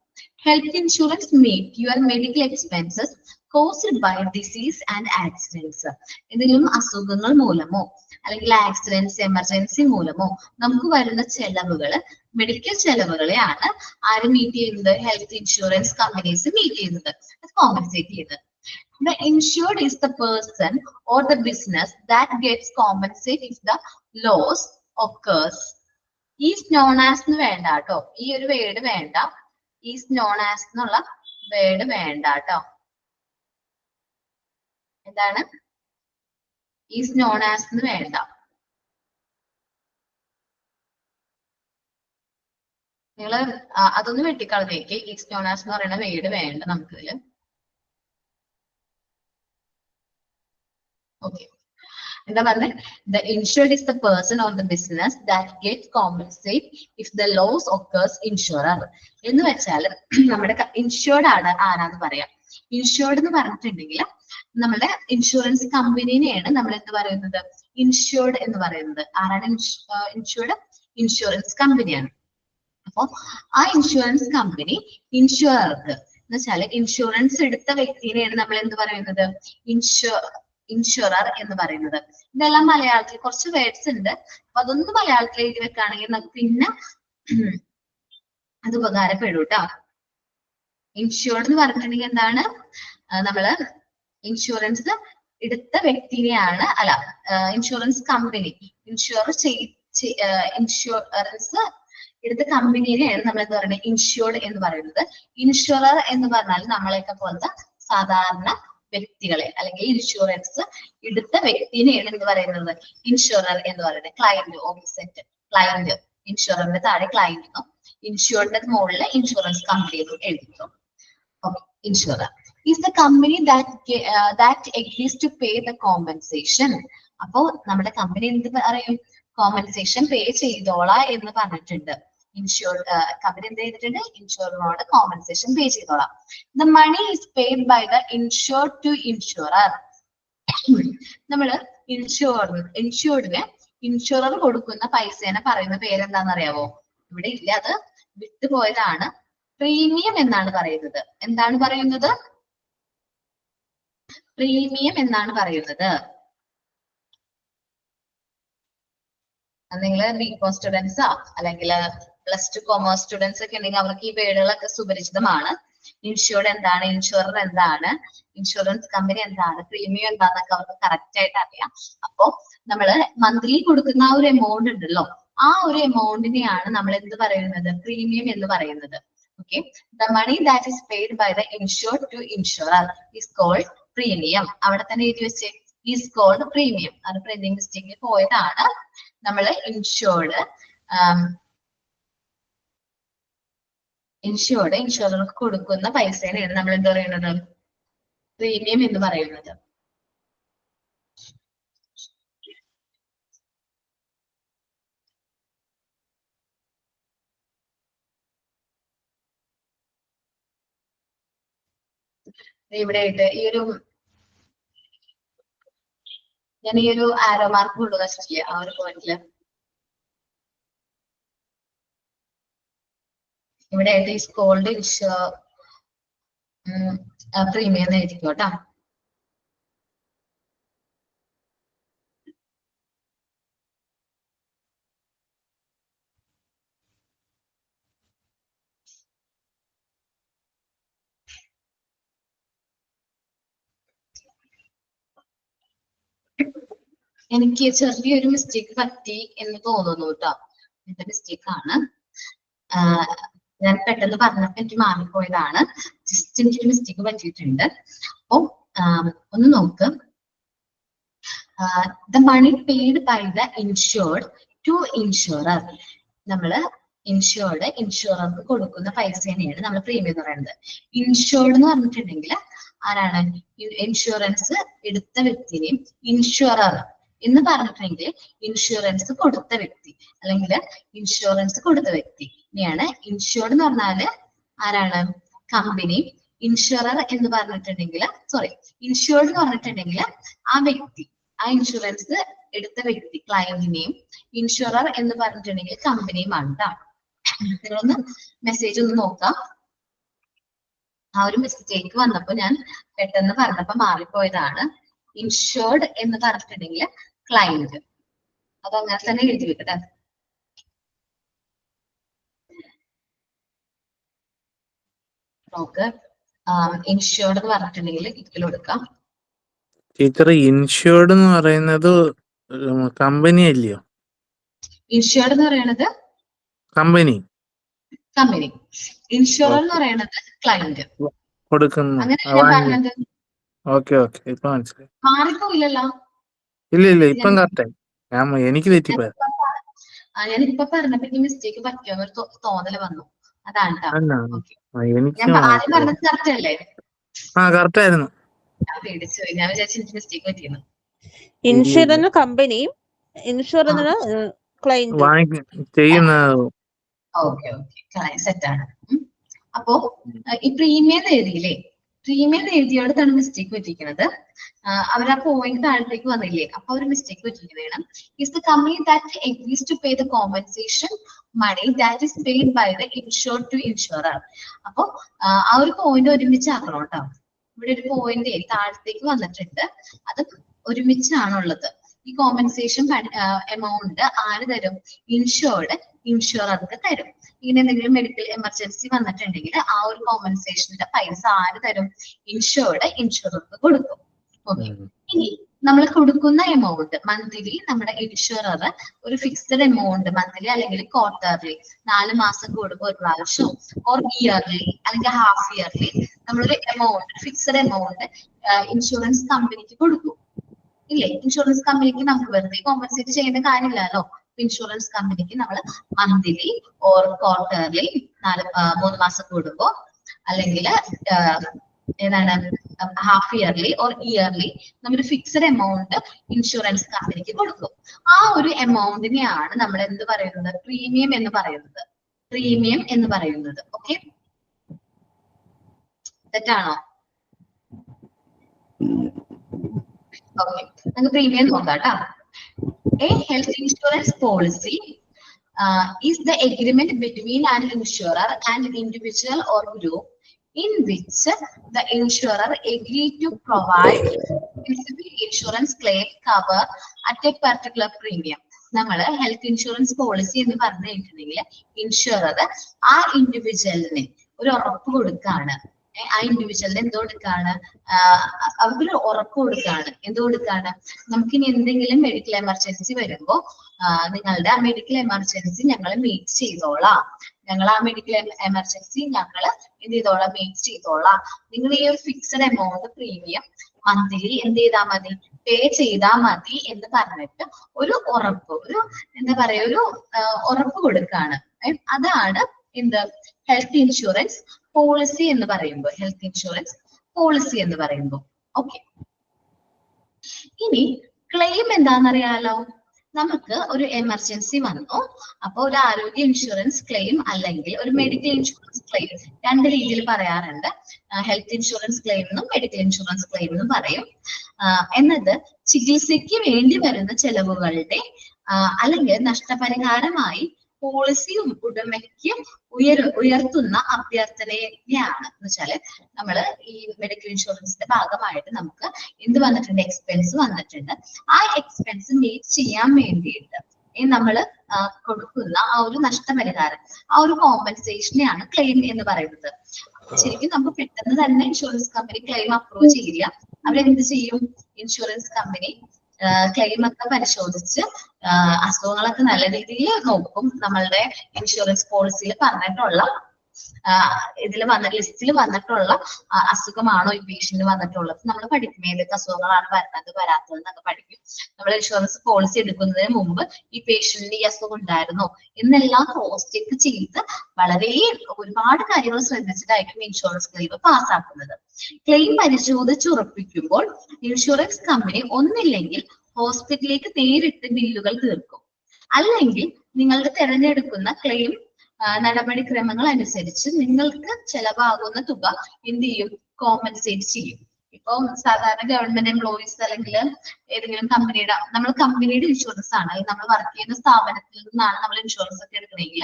Health insurance meet your medical expenses caused by disease and accidents. എന്തെങ്കിലും അസുഖങ്ങൾ മൂലമോ അല്ലെങ്കിൽ ആക്സിഡൻസ് എമർജൻസി മൂലമോ നമുക്ക് വരുന്ന ചെലവുകൾ, മെഡിക്കൽ ചെലവുകളെയാണ് ആര് മീറ്റ് ചെയ്യുന്നത്? ഹെൽത്ത് ഇൻഷുറൻസ് കമ്പനീസ് മീറ്റ് ചെയ്യുന്നത്, അത് കോമ്പൻസേറ്റ് ചെയ്യുന്നത്. The insured is the person or the business that gets compensated if the loss occurs. Is known as എന്ന് വേണ്ട കേട്ടോ, ഈ ഒരു വേർഡ് വേണ്ട. Is known as എന്നുള്ള വേർഡ് വേണ്ട കേട്ടോ. എന്താണ് is known as എന്ന് വേണ്ട. നിങ്ങള് അതൊന്ന് വെട്ടിക്കളഞ്ഞേക്ക്. is known as എന്ന് പറയുന്ന വേർഡ് വേണ്ട നമുക്കിതില്. Okay. എന്താ പറഞ്ഞത്? The insured is the person or the business that gets compensate if the loss occurs insurer. എന്ന് വെച്ചാൽ നമ്മുടെ ഇൻഷുർഡ് ആരാന്ന് പറയാം. ഇൻഷുർഡ് എന്ന് പറഞ്ഞിട്ടുണ്ടെങ്കിൽ നമ്മുടെ ഇൻഷുറൻസ് കമ്പനിനെയാണ് നമ്മൾ എന്ത് പറയുന്നത്? ഇൻഷുർഡ് എന്ന് പറയുന്നത്. ആരാണ് ഇൻഷുർഡ്? ഇൻഷുറൻസ് കമ്പനിയാണ്. അപ്പൊ ആ ഇൻഷുറൻസ് കമ്പനി ഇൻഷുറർക്ക് എന്ന് വെച്ചാൽ ഇൻഷുറൻസ് എടുത്ത വ്യക്തിനെയാണ് നമ്മൾ എന്ത് പറയുന്നത്? ഇൻഷുറർ എന്ന് പറയുന്നത്. ഇതെല്ലാം മലയാളത്തിൽ കുറച്ച് വേർഡ്സ് ഉണ്ട്. അപ്പൊ അതൊന്ന് മലയാളത്തിൽ എഴുതി വെക്കുകയാണെങ്കിൽ നമുക്ക് പിന്നെ അത് ഉപകാരപ്പെടും കേട്ടോ. ഇൻഷുർഡ് എന്ന് പറഞ്ഞിട്ടുണ്ടെങ്കിൽ എന്താണ്? നമ്മള് ഇൻഷുറൻസ് എടുത്ത വ്യക്തിനെയാണ്, അല്ല ഇൻഷുറൻസ് കമ്പനി ഇൻഷുറൻസ് എടുത്ത കമ്പനിയെയാണ് നമ്മൾ എന്താ പറയുന്നത്? ഇൻഷുർഡ് എന്ന് പറയുന്നത്. ഇൻഷുറർ എന്ന് പറഞ്ഞാൽ നമ്മളെയൊക്കെ പോലത്തെ സാധാരണ വ്യക്തികളെ അല്ലെങ്കിൽ ഇൻഷുറൻസ് എടുത്ത വ്യക്തിനെയാണ് എന്ത് പറയുന്നത്? ഇൻഷുറർ എന്ന് പറയുന്നത്. ക്ലയന്റ്, ഓപ്പോസിറ്റ് ക്ലയന്റ്, ഇൻഷുററിന്റെ താഴെ ക്ലയന്റിനും ഇൻഷുറിന്റെ മുകളിൽ ഇൻഷുറൻസ് കമ്പനിയും എഴുതിക്കും. Okay, insurer is the company that agrees to pay the compensation. അപ്പോ നമ്മുടെ കമ്പനി എന്ത് പറയും? കോമ്പൻസേഷൻ പേ ചെയ്തോളാം എന്ന് പറഞ്ഞിട്ടുണ്ട്. കമ്പനി എന്ത് ചെയ്തിട്ടുണ്ട്? ഇൻഷുററിനോട് കോമ്പൻസേഷൻ പേ ചെയ്തോളാം. The money is paid by the insured to insurer. നമ്മള് ഇൻഷുർഡിന് ഇൻഷുറർ കൊടുക്കുന്ന പൈസേനെ പറയുന്ന പേരെന്താണെന്ന് അറിയാവോ? ഇവിടെ ഇല്ല, അത് വിട്ടുപോയതാണ്. പ്രീമിയം എന്നാണ് പറയുന്നത്. എന്താണ് പറയുന്നത്? പ്രീമിയം എന്നാണ് പറയുന്നത്. നിങ്ങൾ ബികോം സ്റ്റുഡൻസോ അല്ലെങ്കിൽ +2 കൊമേഴ്സ് സ്റ്റുഡൻസ് ഒക്കെ ഉണ്ടെങ്കിൽ അവർക്ക് ഈ പേരുകളൊക്കെ സുപരിചിതമാണ്. ഇൻഷുർഡ് എന്താണ്, ഇൻഷുറർ എന്താണ്, ഇൻഷുറൻസ് കമ്പനി എന്താണ്, പ്രീമിയം എന്താന്നൊക്കെ അവർക്ക് കറക്റ്റ് ആയിട്ട് അറിയാം. അപ്പോ നമ്മള് മന്ത്ലി കൊടുക്കുന്ന ആ ഒരു എമൗണ്ട് ഉണ്ടല്ലോ, ആ ഒരു എമൗണ്ടിനെയാണ് നമ്മൾ എന്ത് പറയുന്നത്? പ്രീമിയം എന്ന് പറയുന്നത്. Okay, the money that is paid by the insured to insurer is called premium. അവിടെ തന്നെ എഴുതി വെച്ചേ, ഈസ് കോൾഡ് പ്രീമിയം. അത് പ്രിന്റിംഗ് മിസ്റ്റേക്കിൽ പോയതാണ്. നമ്മള് ഇൻഷുറർക്ക് കൊടുക്കുന്ന പൈസേനെയാണ് നമ്മൾ എന്താ പറയുന്നത്? പ്രീമിയം എന്ന് പറയുന്നത്. ഇവിടെ ഞാൻ ഈ ഒരു ആരോ മാർക്ക് കൊണ്ടുവന്ന ശ്രദ്ധിക്കുക ആ ഒരു പോയിന്റില്. ഇവിടെ ഈസ് കോൾഡ് പ്രീമിയം എന്ന് എഴുതിക്കോ കേട്ടോ. എനിക്ക് ചെറിയൊരു മിസ്റ്റേക്ക് പറ്റി എന്ന് തോന്നുന്നു കേട്ടോ. എന്റെ മിസ്റ്റേക്ക് ആണ്. ഞാൻ പെട്ടെന്ന് പറഞ്ഞപ്പോ എനിക്ക് മാറിപ്പോയതാണ്. ജസ്റ്റ് എനിക്കൊരു മിസ്റ്റേക്ക് പറ്റിയിട്ടുണ്ട്. അപ്പൊ ഒന്ന് നോക്ക്. The money paid by the insured to insurer. നമ്മള് ഇൻഷുറർക്ക് കൊടുക്കുന്ന പൈസേനെയാണ് നമ്മൾ പ്രീമിയം എന്ന് പറയുന്നത്. ഇൻഷുർഡ് എന്ന് പറഞ്ഞിട്ടുണ്ടെങ്കിൽ ആരാണ്? ഇൻഷുറൻസ് എടുത്ത വ്യക്തിനെയും ഇൻഷുറർ എന്ന് പറഞ്ഞിട്ടുണ്ടെങ്കിൽ ഇൻഷുറൻസ് കൊടുത്ത വ്യക്തി അല്ലെങ്കിൽ ഇൻഷുറൻസ് കൊടുത്ത വ്യക്തി ഇനിയാണ്. ഇൻഷുർഡ് എന്ന് പറഞ്ഞാല് ആരാണ്? കമ്പനി. ഇൻഷുറർ എന്ന് പറഞ്ഞിട്ടുണ്ടെങ്കിൽ ഇൻഷുർഡ് എന്ന് പറഞ്ഞിട്ടുണ്ടെങ്കിൽ ആ വ്യക്തി, ആ ഇൻഷുറൻസ് എടുത്ത വ്യക്തി ക്ലയന്റിനെയും, ഇൻഷുറർ എന്ന് പറഞ്ഞിട്ടുണ്ടെങ്കിൽ കമ്പനിയുമാണ് കേട്ടോ. നിങ്ങളൊന്ന് മെസ്സേജ് ഒന്ന് നോക്കാം. ആ ഒരു മിസ്റ്റേക്ക് വന്നപ്പോ ഞാൻ പെട്ടെന്ന് പറഞ്ഞപ്പോ മാറിപ്പോയതാണ്. ഇൻഷുർഡ് എന്ന് പറഞ്ഞിട്ടുണ്ടെങ്കിൽ ക്ലയന്റ്. അതങ്ങനെ തന്നെ എഴുതി വെക്കട്ടെ. നോക്ക്, ഇൻഷുർഡ് എന്ന് പറഞ്ഞിട്ടുണ്ടെങ്കിൽ ഇതിൽ കൊടുക്കാം. ടീച്ചർ, ഇൻഷുർഡ് എന്ന് പറയുന്നത് കമ്പനി അല്ലയോ? ഇൻഷുർഡ് എന്ന് പറയുന്നത് കമ്പനി. ഇൻഷുറർ എന്ന് പറയുന്നത് ക്ലയന്റ് കൊടുക്കുന്നു. അങ്ങനെ പറഞ്ഞത്. ഓക്കെ, ഇപ്പൊ മനസ്സിലായി. മാറിപ്പോയില്ലല്ലോ? ഇല്ല, ഇപ്പം കറക്റ്റായി. എനിക്ക് തെറ്റിപ്പോയ. ഞാനിപ്പൊ പറഞ്ഞപ്പോ എനിക്ക് മിസ്റ്റേക്ക് പറ്റിയോ ഒരു തോന്നല് വന്നു. അതാണ് എനിക്ക് ഞാൻ ആദ്യം പറഞ്ഞത് കറക്റ്റ് അല്ലേ? കറക്റ്റ് ആയിരുന്നു. ഞാൻ പേടിച്ചു പോയി. ഞാൻ വിചാരിച്ചു എനിക്ക് മിസ്റ്റേക്ക് പറ്റിയെന്ന്. ഇൻഷുറൻസ് കമ്പനിയും ഇൻഷുറൻസ് ക്ലയന്റും ചെയ്യുന്ന ഓക്കെ സെറ്റ് ആണ്. അപ്പോ ഈ പ്രീമിയം എഴുതിയില്ലേ, പ്രീമിയം എഴുതിയോടത്താണ് മിസ്റ്റേക്ക് പറ്റിയിരിക്കുന്നത്. അവർ ആ പോയിന്റ് താഴത്തേക്ക് വന്നില്ലേ, അപ്പൊ ഒരു മിസ്റ്റേക്ക് പറ്റിയിരിക്കുന്നതാണ്. Is the company that agrees to pay the compensation money that is paid by the insured to insurer. അപ്പൊ ആ ഒരു പോയിന്റ് ഒരുമിച്ചാക്കണം കേട്ടോ. ഇവിടെ ഒരു പോയിന്റ് താഴത്തേക്ക് വന്നിട്ടുണ്ട്, അത് ഒരുമിച്ചാണുള്ളത്. ഈ കോമ്പൻസേഷൻ എമൗണ്ട് ആര് തരും? ഇൻഷുറർക്ക് തരും. ഇങ്ങനെ എന്തെങ്കിലും മെഡിക്കൽ എമർജൻസി വന്നിട്ടുണ്ടെങ്കിൽ ആ ഒരു കോമ്പൻസേഷന്റെ പൈസ ആര് തരും? ഇൻഷുറർക്ക് കൊടുക്കും. ഓക്കെ, ഇനി നമ്മൾ കൊടുക്കുന്ന എമൗണ്ട് മന്ത്ലി നമ്മുടെ ഇൻഷുറർ ഒരു ഫിക്സഡ് എമൗണ്ട് മന്ത്ലി അല്ലെങ്കിൽ ക്വാർട്ടർലി 4 മാസം കൂടുമ്പോൾ ഒരു പ്രാവശ്യം ഓർ ഇയർലി അല്ലെങ്കിൽ ഹാഫ് ഇയർലി നമ്മളൊരു എമൗണ്ട് ഫിക്സഡ് എമൗണ്ട് ഇൻഷുറൻസ് കമ്പനിക്ക് കൊടുക്കും ഇല്ലേ? ഇൻഷുറൻസ് കമ്പനിക്ക് നമുക്ക് വെറുതെ കോമ്പൻസേറ്റ് ചെയ്യേണ്ട കാര്യമില്ലല്ലോ. ഇൻഷുറൻസ് കമ്പനിക്ക് നമ്മൾ മന്ത്ലി ഓർ ക്വാർട്ടർലി 3 മാസം കൂടുമ്പോ അല്ലെങ്കിൽ ഏതാണ് ഹാഫ് ഇയർലി ഓർ ഇയർലി നമ്മൾ ഫിക്സഡ് എമൗണ്ട് ഇൻഷുറൻസ് കമ്പനിക്ക് കൊടുക്കും. ആ ഒരു എമൗണ്ടിനെയാണ് നമ്മൾ എന്ത് പറയുന്നത്? പ്രീമിയം എന്ന് പറയുന്നത്. ഓക്കെ, തെറ്റാണോ? ഓക്കെ, നമുക്ക് പ്രീമിയം നോക്കാം കേട്ടോ. A health insurance policy is the agreement between an insurer and an individual or group in which the insurer agreed to provide specific insurance claim cover at a particular premium. നമ്മൾ health insurance policy എന്ന് പറഞ്ഞു കഴിഞ്ഞിട്ടുണ്ടെങ്കിൽ insurer ആ ഇൻഡിവിജ്വലിന് ഒരു ഉറപ്പ് കൊടുക്കാണ്. ആ ഇൻഡിവിജ്വലിന് എന്ത് കൊടുക്കാണ്? അവർക്കൊരു ഉറപ്പ് കൊടുക്കാണ്. എന്ത് കൊടുക്കാണ്? നമുക്കിനി എന്തെങ്കിലും മെഡിക്കൽ എമർജൻസി വരുമ്പോ നിങ്ങളുടെ ആ മെഡിക്കൽ എമർജൻസി ഞങ്ങൾ മീറ്റ് ചെയ്തോളാം. ഞങ്ങൾ ആ മെഡിക്കൽ എമർജൻസി ഞങ്ങൾ എന്ത് ചെയ്തോളാം? മീറ്റ് ചെയ്തോളാം. നിങ്ങൾ ഈ ഒരു ഫിക്സഡ് എമൗണ്ട് പ്രീമിയം മന്ത്ലി എന്ത് ചെയ്താൽ മതി? പേ ചെയ്താൽ മതി എന്ന് പറഞ്ഞിട്ട് ഒരു ഉറപ്പ്, ഒരു എന്താ പറയാ, ഒരു ഉറപ്പ് കൊടുക്കാണ്. അതാണ് എന്ത്? ഹെൽത്ത് ഇൻഷുറൻസ് പോളിസി എന്ന് പറയുമ്പോൾ, ഹെൽത്ത് ഇൻഷുറൻസ് പോളിസി എന്ന് പറയുമ്പോൾ. ഓക്കെ, ഇനി ക്ലെയിം എന്താണെന്നറിയാലോ? നമുക്ക് ഒരു എമർജൻസി വന്നു, അപ്പൊ ഒരു ആരോഗ്യ ഇൻഷുറൻസ് ക്ലെയിം അല്ലെങ്കിൽ ഒരു മെഡിക്കൽ ഇൻഷുറൻസ് ക്ലെയിം 2 രീതിയിൽ പറയാറുണ്ട്. ഹെൽത്ത് ഇൻഷുറൻസ് ക്ലെയിം എന്നും മെഡിക്കൽ ഇൻഷുറൻസ് ക്ലെയിം എന്നും പറയും. എന്നത് ചികിത്സയ്ക്ക് വേണ്ടി വരുന്ന ചെലവുകളുടെ അല്ലെങ്കിൽ നഷ്ടപരിഹാരമായി പോളിസി ഉടമയ്ക്ക് ഉയർത്തുന്ന അഭ്യർത്ഥനയാണ്. എന്ന് വെച്ചാല് നമ്മള് ഈ മെഡിക്കൽ ഇൻഷുറൻസിന്റെ ഭാഗമായിട്ട് നമുക്ക് എന്ത് വന്നിട്ടുണ്ട്? എക്സ്പെൻസ് വന്നിട്ടുണ്ട്. ആ എക്സ്പെൻസ് മീറ്റ് ചെയ്യാൻ വേണ്ടിയിട്ട് നമ്മള് കൊടുക്കുന്ന ആ ഒരു നഷ്ടപരിഹാരം, ആ ഒരു കോമ്പൻസേഷനെയാണ് ക്ലെയിം എന്ന് പറയുന്നത്. ശരിക്കും നമുക്ക് പെട്ടെന്ന് തന്നെ ഇൻഷുറൻസ് കമ്പനി ക്ലെയിം അപ്രൂവ് ചെയ്യില്ല. അവരെന്ത് ചെയ്യും? ഇൻഷുറൻസ് കമ്പനി ക്ലെയിം ഒക്കെ പരിശോധിച്ച് അസുഖങ്ങളൊക്കെ നല്ല രീതിയിൽ നോക്കും. നമ്മളുടെ ഇൻഷുറൻസ് പോളിസിയിൽ പറഞ്ഞിട്ടുള്ള ലിസ്റ്റിൽ വന്നിട്ടുള്ള അസുഖമാണോ ഈ പേഷ്യന്റ് വന്നിട്ടുള്ളത് നമ്മൾ പഠിക്കും. ഏതൊക്കെ അസുഖങ്ങളാണ് വരുന്നത് വരാത്തത് എന്നൊക്കെ പഠിക്കും. നമ്മൾ ഇൻഷുറൻസ് പോളിസി എടുക്കുന്നതിന് മുമ്പ് ഈ പേഷ്യന്റിന് ഈ അസുഖം ഉണ്ടായിരുന്നോ എന്നെല്ലാം ക്രോസ് ചെക്ക് ചെയ്ത് വളരെ ഒരുപാട് കാര്യങ്ങൾ ശ്രദ്ധിച്ചിട്ടായിരിക്കും ഇൻഷുറൻസ് ക്ലെയിം പാസ്സാക്കുന്നത്. ക്ലെയിം പരിശോധിച്ചുറപ്പിക്കുമ്പോൾ ഇൻഷുറൻസ് കമ്പനി ഒന്നില്ലെങ്കിൽ ഹോസ്പിറ്റലിലേക്ക് നേരിട്ട് ബില്ലുകൾ തീർക്കും, അല്ലെങ്കിൽ നിങ്ങളുടെ തിരഞ്ഞെടുക്കുന്ന ക്ലെയിം നടപടിക്രമങ്ങൾ അനുസരിച്ച് നിങ്ങൾക്ക് ചെലവാകുന്ന തുക എന്ത് ചെയ്യും? കോമ്പൻസേറ്റ് ചെയ്യും. ഇപ്പം സാധാരണ ഗവൺമെന്റ് എംപ്ലോയീസ് അല്ലെങ്കിൽ ഏതെങ്കിലും കമ്പനിയുടെ ഇൻഷുറൻസ് ആണ്, നമ്മൾ വർക്ക് ചെയ്യുന്ന സ്ഥാപനത്തിൽ നിന്നാണ് നമ്മൾ ഇൻഷുറൻസ് ഒക്കെ എടുക്കണമെങ്കിൽ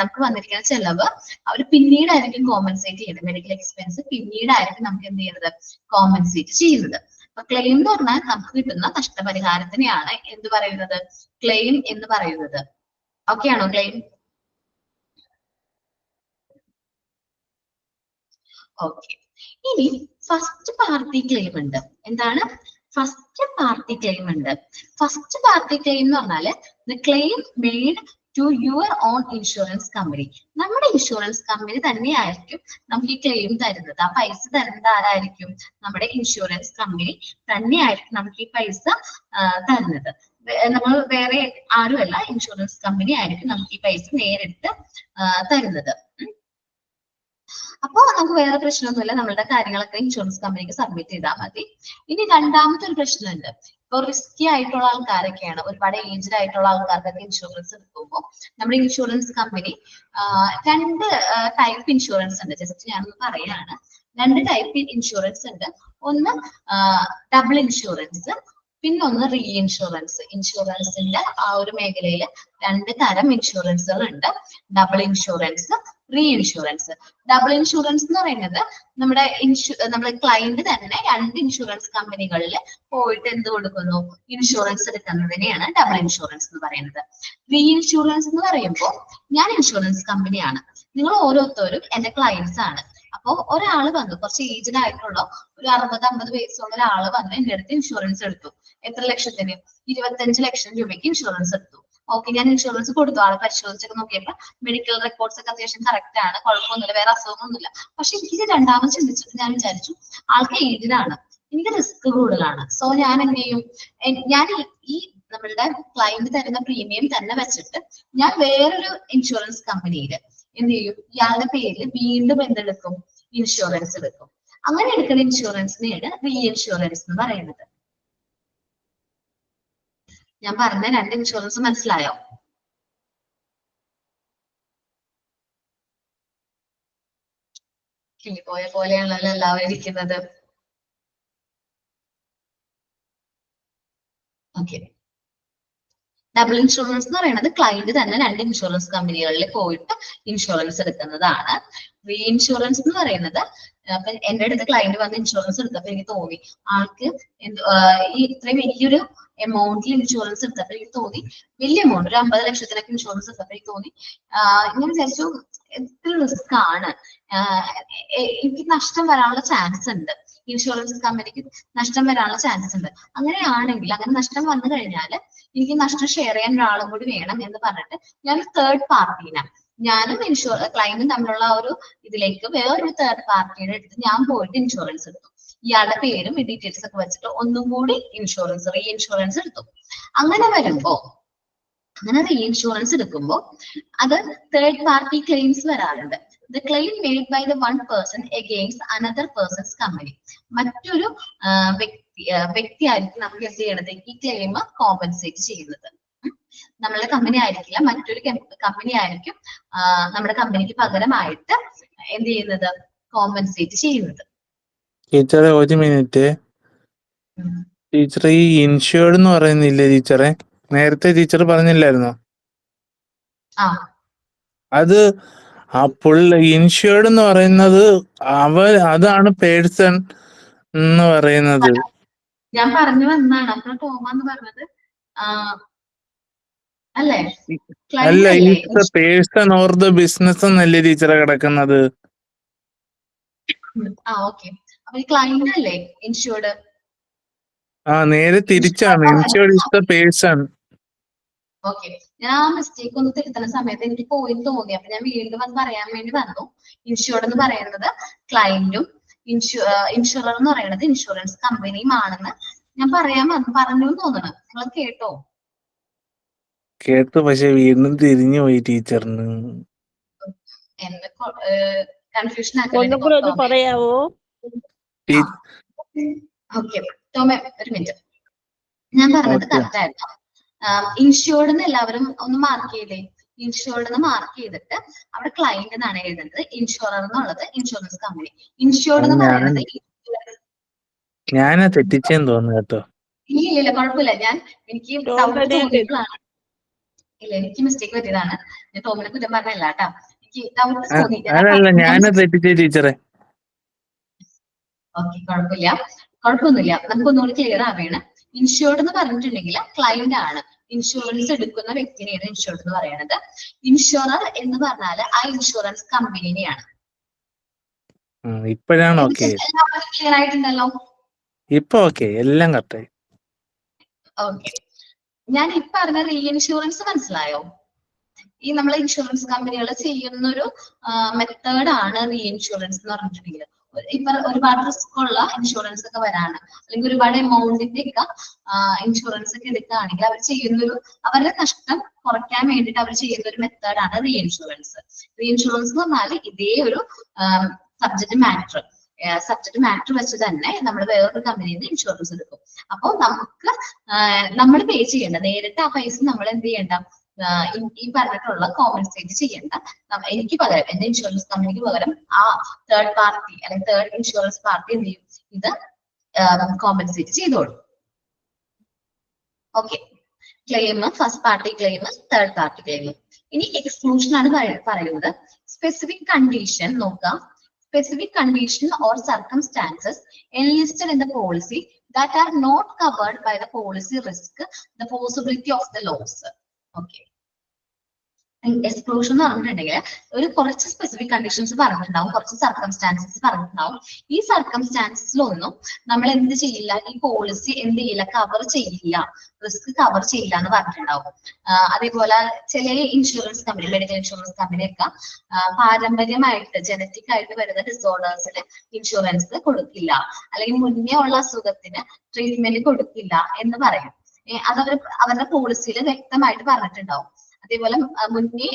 നമുക്ക് വന്നിരിക്കുന്ന ചെലവ് അവർ പിന്നീടായിരിക്കും കോമ്പൻസേറ്റ് ചെയ്യുന്നത്. മെഡിക്കൽ എക്സ്പെൻസ് പിന്നീടായിരിക്കും നമുക്ക് എന്ത് ചെയ്യുന്നത്? കോമ്പൻസേറ്റ് ചെയ്യുന്നത്. അപ്പൊ ക്ലെയിം എന്ന് പറഞ്ഞാൽ നമുക്ക് കിട്ടുന്ന നഷ്ടപരിഹാരത്തിനെയാണ് എന്ത് പറയുന്നത്? ക്ലെയിം എന്ന് പറയുന്നത്. ഓക്കെ ആണോ? Claim okay. ഇനി ഫസ്റ്റ് പാർട്ടി ക്ലെയിം ഉണ്ട്. എന്താണ്? ഫസ്റ്റ് പാർട്ടി ക്ലെയിം ഉണ്ട്. ഫസ്റ്റ് പാർട്ടി ക്ലെയിം എന്ന് പറഞ്ഞാല് the claim made to your own insurance company. നമ്മുടെ ഇൻഷുറൻസ് കമ്പനി തന്നെയായിരിക്കും നമുക്ക് ഈ ക്ലെയിം തരുന്നത്. ആ പൈസ തരുന്നത് ആരായിരിക്കും? നമ്മുടെ ഇൻഷുറൻസ് കമ്പനി തന്നെയായിരിക്കും നമുക്ക് ഈ പൈസ തരുന്നത്. നമ്മൾ വേറെ ആരുമല്ല, ഇൻഷുറൻസ് കമ്പനി ആയിരിക്കും നമുക്ക് ഈ പൈസ നേരിട്ട് തരുന്നത്. അപ്പൊ നമുക്ക് വേറെ പ്രശ്നമൊന്നുമില്ല, നമ്മളുടെ കാര്യങ്ങളൊക്കെ ഇൻഷുറൻസ് കമ്പനിക്ക് സബ്മിറ്റ് ചെയ്താൽ മതി. ഇനി രണ്ടാമത്തെ ഒരു പ്രശ്നമുണ്ട്. ഇപ്പൊ റിസ്കി ആയിട്ടുള്ള ആൾക്കാരൊക്കെയാണ്, ഒരുപാട് ഏജ്ഡ് ആയിട്ടുള്ള ആൾക്കാർക്കൊക്കെ ഇൻഷുറൻസ് എടുക്കുമ്പോൾ നമ്മുടെ ഇൻഷുറൻസ് കമ്പനി രണ്ട് ടൈപ്പ് ഇൻഷുറൻസ് ഉണ്ട്. ജസ്റ്റ് ഞാനൊന്ന് പറയാണ്, രണ്ട് ടൈപ്പ് ഇൻഷുറൻസ് ഉണ്ട്. ഒന്ന് ഡബിൾ ഇൻഷുറൻസ്, പിന്നെ ഒന്ന് റീ ഇൻഷുറൻസ്. ഇൻഷുറൻസിന്റെ ആ ഒരു മേഖലയിൽ രണ്ട് തരം ഇൻഷുറൻസുകൾ ഉണ്ട്, double insurance, re insurance. Double insurance എന്ന് പറയുന്നത് നമ്മുടെ ക്ലയന്റ് തന്നെ രണ്ട് ഇൻഷുറൻസ് കമ്പനികളിൽ പോയിട്ട് എന്ത് കൊടുക്കുന്നു, ഇൻഷുറൻസ് എടുക്കുന്നതിനെയാണ് ഡബിൾ ഇൻഷുറൻസ് എന്ന് പറയുന്നത്. റീ ഇൻഷുറൻസ് എന്ന് പറയുമ്പോൾ ഞാൻ ഇൻഷുറൻസ് കമ്പനിയാണ്, നിങ്ങൾ ഓരോരുത്തരും എന്റെ ക്ലയൻസ് ആണ്. അപ്പോ ഒരാള് വന്നു, കുറച്ച് ഏജ്ഡ് ആയിട്ടുള്ള ഒരു 60-50 വയസ്സുള്ള ഒരാള് വന്ന് എന്റെ അടുത്ത് ഇൻഷുറൻസ് എടുത്തു. എത്ര ലക്ഷത്തിന്? 25 ലക്ഷം രൂപയ്ക്ക് ഇൻഷുറൻസ് എടുത്തു. ഓക്കെ, ഞാൻ ഇൻഷുറൻസ് കൊടുത്തു. ആളെ പരിശോധിച്ചൊക്കെ നോക്കിയപ്പോൾ മെഡിക്കൽ റെക്കോർഡ്സ് ഒക്കെ അത്യാവശ്യം കറക്റ്റ് ആണ്, കുഴപ്പമൊന്നുമില്ല, വേറെ അസുഖമൊന്നുമില്ല. പക്ഷെ എനിക്ക് രണ്ടാമത് ചിന്തിച്ചിട്ട് ഞാൻ വിചാരിച്ചു, ആൾക്ക് ഏജ്ഡാണ്, എനിക്ക് റിസ്ക് കൂടുതലാണ്. സോ ഞാൻ എന്ത് ചെയ്യും, ഞാൻ ഈ നമ്മളുടെ ക്ലയന്റ് തരുന്ന പ്രീമിയം തന്നെ വെച്ചിട്ട് ഞാൻ വേറൊരു ഇൻഷുറൻസ് കമ്പനിയിൽ എന്ത് ചെയ്യും, ഇയാളുടെ പേരിൽ വീണ്ടും എന്തെടുക്കും, ഇൻഷുറൻസ് എടുക്കും. അങ്ങനെ എടുക്കുന്ന ഇൻഷുറൻസിനെയാണ് റീ ഇൻഷുറൻസ് എന്ന് പറയുന്നത്. ഞാൻ പറഞ്ഞ രണ്ട് ഇൻഷുറൻസ് മനസ്സിലായോ? കിളിപ്പോയ പോലെയാണല്ലോ എല്ലാവരും ഇരിക്കുന്നത്. ഓക്കെ, ഡബിൾ ഇൻഷുറൻസ് എന്ന് പറയുന്നത് ക്ലയന്റ് തന്നെ രണ്ട് ഇൻഷുറൻസ് കമ്പനികളിൽ പോയിട്ട് ഇൻഷുറൻസ് എടുക്കുന്നതാണ്. റീ ഇൻഷുറൻസ് എന്ന് പറയുന്നത്, അപ്പൊ എന്റെ അടുത്ത് ക്ലയന്റ് വന്ന് ഇൻഷുറൻസ് എടുത്തപ്പോ എനിക്ക് തോന്നി ആൾക്ക് ഈ ഇത്രയും വലിയൊരു എമൗണ്ടിൽ ഇൻഷുറൻസ് എടുത്തപ്പോ എനിക്ക് തോന്നി, വലിയ എമൗണ്ട്, ഒരു 50 ലക്ഷത്തിനൊക്കെ ഇൻഷുറൻസ് എടുത്തപ്പോ എനിക്ക് തോന്നി, ഞാൻ വിചാരിച്ചു എത്ര റിസ്ക് ആണ്, എനിക്ക് നഷ്ടം വരാനുള്ള ചാൻസ് ഉണ്ട്, ഇൻഷുറൻസ് കമ്പനിക്ക് നഷ്ടം വരാനുള്ള ചാൻസസ് ഉണ്ട്. അങ്ങനെയാണെങ്കിൽ, അങ്ങനെ നഷ്ടം വന്നു കഴിഞ്ഞാൽ എനിക്ക് നഷ്ടം ഷെയർ ചെയ്യാൻ ഒരാളും കൂടി വേണം എന്ന് പറഞ്ഞിട്ട് ഞാൻ തേർഡ് പാർട്ടീനെ, ഞാനും ക്ലയന്റും തമ്മിലുള്ള ഒരു ഇതിലേക്ക് വേറൊരു തേർഡ് പാർട്ടിയുടെ അടുത്ത് ഞാൻ പോയിട്ട് ഇൻഷുറൻസ് എടുത്തു. ഇയാളുടെ പേരും ഈ ഡീറ്റെയിൽസ് ഒക്കെ വെച്ചിട്ട് ഒന്നും കൂടി ഇൻഷുറൻസ്, റീ ഇൻഷുറൻസ് എടുത്തു. അങ്ങനെ വരുമ്പോ, അങ്ങനെ റീ ഇൻഷുറൻസ് എടുക്കുമ്പോൾ അത് തേർഡ് പാർട്ടി ക്ലെയിംസ് വരാറുണ്ട്. The claim made by the one person against another person's company. മറ്റൊരു വ്യക്തിയായിരിക്കും നമുക്ക് എന്ത് ചെയ്യണത്, ഈ ക്ലെയിം കോമ്പൻസേറ്റ് ചെയ്യുന്നത്. നമ്മളുടെ കമ്പനി ആയിരിക്കില്ല, മറ്റൊരു കമ്പനി ആയിരിക്കും നമ്മുടെ കമ്പനിക്ക് പകരമായിട്ട് എന്ത് ചെയ്യുന്നത്, കോമ്പൻസേറ്റ് ചെയ്യുന്നത്. ടീച്ചറെ ഒരു മിനിറ്റ്, ടീച്ചർ ഈ ഇൻഷുർഡ് എന്ന് പറയുന്നില്ലേ ടീച്ചറെ, നേരത്തെ ടീച്ചർ പറഞ്ഞില്ലായിരുന്നോ? അത് ഇൻഷുർഡ് എന്ന് പറയുന്നത് അതാണ് പേഴ്സൺ എന്ന് പറയുന്നത്. ഞാൻ പറഞ്ഞു വന്നാണ് അപ്പോൾ ടോമാന്ന് പറഞ്ഞത് അല്ലേ? അല്ല, ഈ പേഴ്സൺ ഓർ ദ ബിസിനസ് എന്നല്ലേ ടീച്ചറെ കിടക്കുന്നത്? ഓക്കെ, അപ്പൊ ഈ ക്ലയന്റ് അല്ലേ ഇൻഷുർഡ്? നേരെ തിരിച്ചാണ്, insured is the person. Okay, ഞാൻ ആ മിസ്റ്റേക്ക് ഒന്ന് തിരുത്തുന്ന സമയത്ത് എനിക്ക് പോയിന്ന് തോന്നി, അപ്പൊ ഞാൻ വീണ്ടും അത് പറയാൻ വേണ്ടി വന്നു. ഇൻഷുർഡ് എന്ന് പറയുന്നത് ക്ലയന്റും ഇൻഷുറർ എന്ന് പറയുന്നത് ഇൻഷുറൻസ് കമ്പനിയും ആണെന്ന് ഞാൻ പറഞ്ഞു തോന്നണം. നിങ്ങൾ കേട്ടോ? കേട്ടു, പക്ഷെ വീണ്ടും തിരിഞ്ഞു പോയി ടീച്ചറിന്. എന്നെ കൺഫ്യൂഷൻ പറയാവോ? ഓക്കെ ടോമെ, ഒരു മിനിറ്റ്, ഞാൻ പറഞ്ഞത് കറക്റ്റ് ആയിരുന്നു. ഇൻഷുർഡ് എന്ന് എല്ലാവരും ഒന്ന് മാർക്ക് ചെയ്തേ. ഇൻഷുർഡ് എന്ന് മാർക്ക് ചെയ്തിട്ട് അവിടെ ക്ലയന്റ് എന്നാണ് എഴുതുന്നത്, ഇൻഷുറർ എന്നുള്ളത് ഇൻഷുറൻസ് കമ്പനി. ഇൻഷുർഡ് എന്ന് പറയുന്നത് ഞാനാ തെറ്റിച്ചെന്ന് തോന്നുന്നു കേട്ടോ. ഇല്ല കുഴപ്പമില്ല, എനിക്ക് എനിക്ക് മിസ്റ്റേക്ക് പറ്റിയതാണ്. ഞാൻ ടോമിനെ കുറ്റം പറഞ്ഞല്ല കേട്ടാ, എനിക്ക് ഡൗട്ട് തോന്നി. ഞാനാ തെറ്റിച്ചേ ടീച്ചറെ. ഓക്കെ, കുഴപ്പമൊന്നുമില്ല, നമുക്കൊന്നുകൂടി ക്ലിയർ ആവേണം. ഇൻഷുർഡ് എന്ന് പറഞ്ഞിട്ടുണ്ടെങ്കിൽ ക്ലയന്റ് ആണ്, ഇൻഷുറൻസ് എടുക്കുന്ന വ്യക്തിനെയാണ് ഇൻഷുർഡ് എന്ന് പറയുന്നത്. ഇൻഷുറർ എന്ന് പറഞ്ഞാൽ ആ ഇൻഷുറൻസ് കമ്പനിനെയാണ്. ഇപ്പോഴാണ് ഓക്കെ, ക്ലിയർ ആയിട്ടുണ്ടല്ലോ? ഇപ്പൊ ഓക്കെ, എല്ലാം കറക്റ്റായി. ഓക്കെ, ഞാൻ ഇപ്പൊ പറഞ്ഞ റീ ഇൻഷുറൻസ് മനസ്സിലായോ? ഈ നമ്മളെ ഇൻഷുറൻസ് കമ്പനികൾ ചെയ്യുന്നൊരു മെത്തേഡ് ആണ് റീ ഇൻഷുറൻസ് എന്ന് പറഞ്ഞിട്ടുണ്ടെങ്കിൽ. ഇപ്പൊ ഒരുപാട് റിസ്ക് ഉള്ള ഇൻഷുറൻസ് ഒക്കെ വരാണ്, അല്ലെങ്കിൽ ഒരുപാട് എമൗണ്ടിന്റെ ഒക്കെ ഇൻഷുറൻസ് ഒക്കെ എടുക്കുകയാണെങ്കിൽ അവർ ചെയ്യുന്നൊരു അവരുടെ കഷ്ടം കുറയ്ക്കാൻ വേണ്ടിയിട്ട് അവർ ചെയ്യുന്ന ഒരു മെത്തേഡാണ് റീഇൻഷുറൻസ്. റീഇൻഷുറൻസ് എന്ന് പറഞ്ഞാൽ ഇതേ ഒരു സബ്ജക്ട് മാറ്റർ വെച്ച് തന്നെ നമ്മൾ വേറൊരു കമ്പനിയിൽ നിന്ന് ഇൻഷുറൻസ് എടുക്കും. അപ്പോൾ നമുക്ക് നമ്മൾ പേ ചെയ്യേണ്ട നേരിട്ട് ആ പൈസ നമ്മൾ എന്ത് ചെയ്യേണ്ട, ഈ പറഞ്ഞിട്ടുള്ള കോമ്പൻസേറ്റ് ചെയ്യേണ്ട, എനിക്ക് പകരം എന്റെ ഇൻഷുറൻസ് കമ്പനിക്ക് പകരം ആ തേർഡ് പാർട്ടി അല്ലെങ്കിൽ തേർഡ് ഇൻഷുറൻസ് പാർട്ടി എന്ത് ചെയ്യും, ഇത് കോമ്പൻസേറ്റ് ചെയ്തോളും. Okay, claim, first party claim, third party claim. ഇനി എക്സ്ക്ലൂഷൻ ആണ് പറയുന്നത്. സ്പെസിഫിക് കണ്ടീഷൻ നോക്കാം. Specific condition or circumstances enlisted in the policy that are not covered by the policy risk the possibility of the loss. Okay. Exclusion എന്ന് പറഞ്ഞിട്ടുണ്ടെങ്കിൽ ഒരു കുറച്ച് specific conditions പറഞ്ഞിട്ടുണ്ടാവും, കുറച്ച് സർക്കംസ്റ്റാൻസസ് പറഞ്ഞിട്ടുണ്ടാവും. ഈ സർക്കംസ്റ്റാൻസസിലൊന്നും നമ്മൾ എന്ത് ചെയ്യില്ല, ഈ പോളിസി എന്ത് ചെയ്യില്ല, കവർ ചെയ്യില്ല, റിസ്ക് കവർ ചെയ്യില്ല എന്ന് പറഞ്ഞിട്ടുണ്ടാവും. അതേപോലെ ചില ഇൻഷുറൻസ് കമ്പനി, മെഡിക്കൽ ഇൻഷുറൻസ് കമ്പനിയൊക്കെ പാരമ്പര്യമായിട്ട് ജനറ്റിക് ആയിട്ട് വരുന്ന ഡിസോർഡേഴ്സിന് ഇൻഷുറൻസ് കൊടുക്കില്ല, അല്ലെങ്കിൽ മുന്നേ ഉള്ള അസുഖത്തിന് ട്രീറ്റ്മെന്റ് കൊടുക്കില്ല എന്ന് പറയും. അത് അവരുടെ പോളിസിയിൽ വ്യക്തമായിട്ട് പറഞ്ഞിട്ടുണ്ടാവും. അതേപോലെ മുന്നേ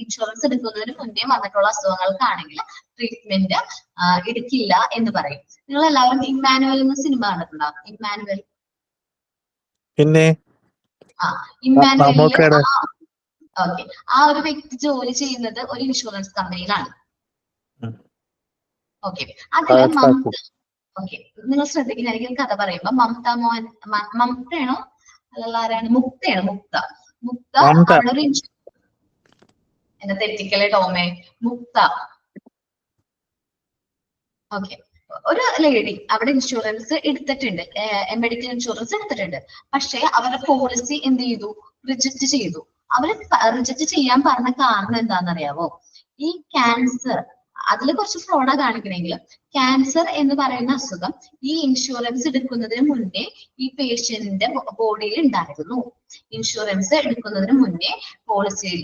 ഇൻഷുറൻസ് എടുക്കുന്നതിന് മുന്നേ വന്നിട്ടുള്ള അസുഖങ്ങൾക്കാണെങ്കിൽ ട്രീറ്റ്മെന്റ് എടുക്കില്ല എന്ന് പറയും. നിങ്ങൾ എല്ലാവരും ഇമ്മാനുവൽ എന്ന സിനിമ കണ്ടിട്ടുണ്ടാവും. ഇമ്മാനുവൽ, പിന്നെ ഇമ്മാനുവലില് ഓക്കെ, ആ ഒരു വ്യക്തി ജോലി ചെയ്യുന്നത് ഒരു ഇൻഷുറൻസ് കമ്പനിയിലാണ്. ഓക്കെ, അതില് മമത, ഓക്കെ നിങ്ങൾ ശ്രദ്ധിക്കുന്ന എനിക്ക് കഥ പറയുമ്പോ മമതയാണോ അല്ല ആരാണ്, മുക്ത അവിടെ ഒരു എന്നെ തെറ്റിക്കലെ ടോമേ, മുക്ത. ഓക്കെ, ഒരു ലേഡി അവിടെ ഇൻഷുറൻസ് എടുത്തിട്ടുണ്ട്, മെഡിക്കൽ ഇൻഷുറൻസ് എടുത്തിട്ടുണ്ട്. പക്ഷെ അവരുടെ പോളിസി എന്ത് ചെയ്തു, റിജക്ട് ചെയ്തു. അവര് റിജക്ട് ചെയ്യാൻ പറഞ്ഞ കാരണം എന്താണെന്നറിയാവോ, ഈ ക്യാൻസർ, അതിൽ കുറച്ച് ഫ്രോഡാ കാണിക്കണമെങ്കിൽ ക്യാൻസർ എന്ന് പറയുന്ന അസുഖം ഈ ഇൻഷുറൻസ് എടുക്കുന്നതിന് മുന്നേ ഈ പേഷ്യന്റിന്റെ ബോഡിയിൽ ഉണ്ടായിരുന്നു. ഇൻഷുറൻസ് എടുക്കുന്നതിന് മുന്നേ പോളിസിയിൽ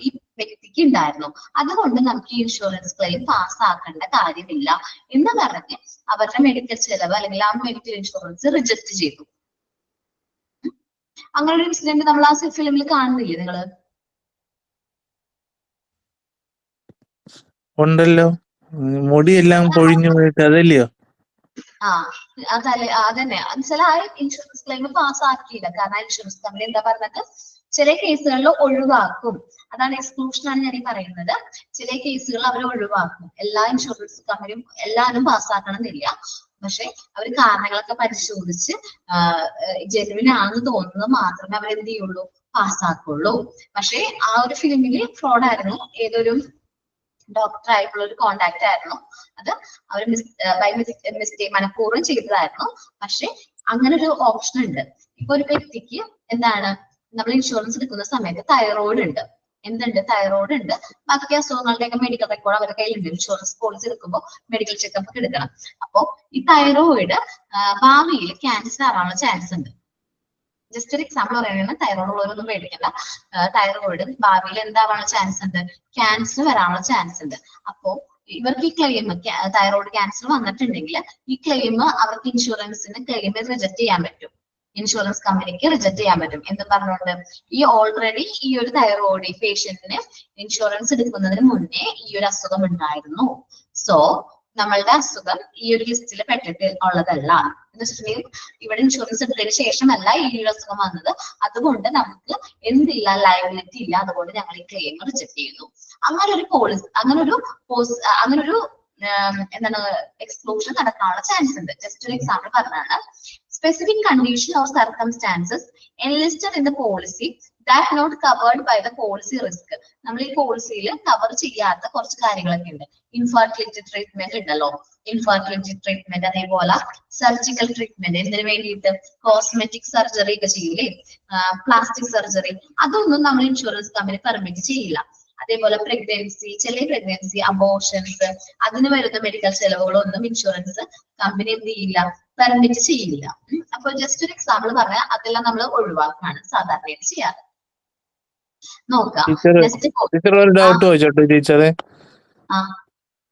ഈ വ്യക്തിക്ക് ഉണ്ടായിരുന്നു. അതുകൊണ്ട് നമുക്ക് ഈ ഇൻഷുറൻസ് ക്ലെയിം പാസ്സാക്കേണ്ട കാര്യമില്ല എന്ന് പറഞ്ഞ് അവരുടെ മെഡിക്കൽ ചെലവ് അല്ലെങ്കിൽ ആ മെഡിക്കൽ ഇൻഷുറൻസ് റിജക്ട് ചെയ്തു. അങ്ങനെ ഒരു ഇൻസിഡന്റ് നമ്മൾ ആ ഫിലിമിൽ കാണുന്നില്ലേ നിങ്ങള്? ഉണ്ടല്ലോ, മുടിയെല്ലാം പൊഴിഞ്ഞു പോയിട്ട് അതല്ലയോ? അതന്നെ ചില ആ ഇൻഷുറൻസ് ക്ലെയിം പാസ്സാക്കിയില്ല. കാരണം ഇൻഷുറൻസ് കമ്പനി എന്താ പറഞ്ഞത്, ചില കേസുകളിൽ ഒഴിവാക്കും. അതാണ് എക്സ്ക്ലൂഷൻ ആണ് ഞാൻ ഈ പറയുന്നത്. ചില കേസുകൾ അവർ ഒഴിവാക്കും. എല്ലാ ഇൻഷുറൻസ് കമ്പനിയും എല്ലാവരും പാസ്സാക്കണം എന്നില്ല. പക്ഷെ അവർ കാരണങ്ങളൊക്കെ പരിശോധിച്ച് ജെനുവിൻ ആണെന്ന് തോന്നുന്നത് മാത്രമേ അവർ എന്ത് ചെയ്യുള്ളൂ, പാസ്സാക്കുള്ളൂ. പക്ഷെ ആ ഒരു ഫിലിമിൽ ഫ്രോഡ് ആയിരുന്നു. ഏതൊരു ഡോക്ടർ ആയിട്ടുള്ള ഒരു കോണ്ടാക്ട് ആയിരുന്നു. അത് അവർ ബൈ മിസ്റ്റേക്ക് മനഃപൂർവ്വം ചെയ്തതായിരുന്നു. പക്ഷെ അങ്ങനെ ഒരു ഓപ്ഷൻ ഉണ്ട്. ഇപ്പൊ ഒരു വ്യക്തിക്ക് എന്താണ്, നമ്മൾ ഇൻഷുറൻസ് എടുക്കുന്ന സമയത്ത് തൈറോയിഡ് ഉണ്ട്, തൈറോയിഡ് ഉണ്ട്, ബാക്കി അസുഖങ്ങളുടെയൊക്കെ മെഡിക്കൽ റെക്കോർഡ് അവരുടെ കയ്യിലുണ്ട്. ഇൻഷുറൻസ് പോളിസി എടുക്കുമ്പോൾ മെഡിക്കൽ ചെക്കപ്പ് ഒക്കെ എടുക്കണം. അപ്പോ ഈ തൈറോയിഡ് ഭാവിയിൽ ക്യാൻസർ ആവാനുള്ള ചാൻസ് ഉണ്ട്. ജസ്റ്റ് ഒരു എക്സാമ്പിൾ പറയുകയാണ്, തൈറോയിഡ് ഉള്ളവരൊന്നും പേടിക്കണ്ട. തൈറോയിഡ് ഭാവിയിൽ എന്താവാനുള്ള ചാൻസ് ഉണ്ട്, ക്യാൻസർ വരാനുള്ള ചാൻസ് ഉണ്ട്. അപ്പോ ഇവർക്ക് ഈ ക്ലെയിം തൈറോയിഡ് ക്യാൻസർ വന്നിട്ടുണ്ടെങ്കിൽ ഈ ക്ലെയിം അവർക്ക് ഇൻഷുറൻസിന് ക്ലെയിം റിജക്ട് ചെയ്യാൻ പറ്റും. ഇൻഷുറൻസ് കമ്പനിക്ക് റിജക്ട് ചെയ്യാൻ പറ്റും. എന്ന് പറഞ്ഞുകൊണ്ട് ഈ ഓൾറെഡി ഈ ഒരു തൈറോയിഡ് പേഷ്യന്റിന് ഇൻഷുറൻസ് എടുക്കുന്നതിന് മുന്നേ ഈ ഒരു അസുഖം ഉണ്ടായിരുന്നു. സോ നമ്മളുടെ അസുഖം ഈ ഒരു ലിസ്റ്റിൽ പെട്ടിട്ട് ഉള്ളതല്ല എന്ന് വെച്ചിട്ടുണ്ടെങ്കിൽ ഇവിടെ ഇൻഷുറൻസ് എടുത്തതിന് ശേഷമല്ല ഈ ഒരു അസുഖം വന്നത്. അതുകൊണ്ട് നമുക്ക് എന്തില്ല, ലയബിലിറ്റി ഇല്ല. അതുകൊണ്ട് ഞങ്ങൾ ഈ ക്ലെയിം റിജക്ട് ചെയ്യുന്നു. അങ്ങനൊരു പോളിസി, അങ്ങനൊരു എന്താണ് എക്സ്ക്ലൂഷൻ നടക്കാനുള്ള ചാൻസ് ഉണ്ട്. ജസ്റ്റ് ഒരു എക്സാമ്പിൾ പറഞ്ഞാണ്, specific condition or circumstances enlisted in the policy that not covered by the policy risk. നമ്മൾ ഈ പോളിസിയിൽ കവർ ചെയ്യാത്ത കുറച്ച് കാര്യങ്ങളൊക്കെ ഉണ്ട്. ഇൻഫെർട്ടിലിറ്റി ട്രീറ്റ്മെന്റ് ഉണ്ടല്ലോ, ഇൻഫെർട്ടിലിറ്റി ട്രീറ്റ്മെന്റ്, അതേപോലെ സർജിക്കൽ ട്രീറ്റ്മെന്റ്, എന്തിനു വേണ്ടിയിട്ട് കോസ്മെറ്റിക് സർജറി ഒക്കെ ചെയ്യില്ലേ, പ്ലാസ്റ്റിക് സർജറി, അതൊന്നും നമ്മൾ ഇൻഷുറൻസ് കമ്പനി പെർമിറ്റ് ചെയ്യില്ല. അതേപോലെ പ്രഗ്നൻസി, ചില പ്രഗ്നൻസി, അബോർഷൻസ്, അതിന് വരുന്ന മെഡിക്കൽ ചെലവുകളൊന്നും ഇൻഷുറൻസ് കമ്പനി എന്ത് ചെയ്യില്ല, പെർമിറ്റ് ചെയ്യില്ല. അപ്പൊ ജസ്റ്റ് ഒരു എക്സാമ്പിൾ പറഞ്ഞാൽ അതെല്ലാം നമ്മൾ ഒഴിവാക്കാണ് സാധാരണയായിട്ട് ചെയ്യാറ്. നോക്കാം. ഒരു ഡൗട്ട് ചോദിച്ചോട്ടെ ടീച്ചറെ,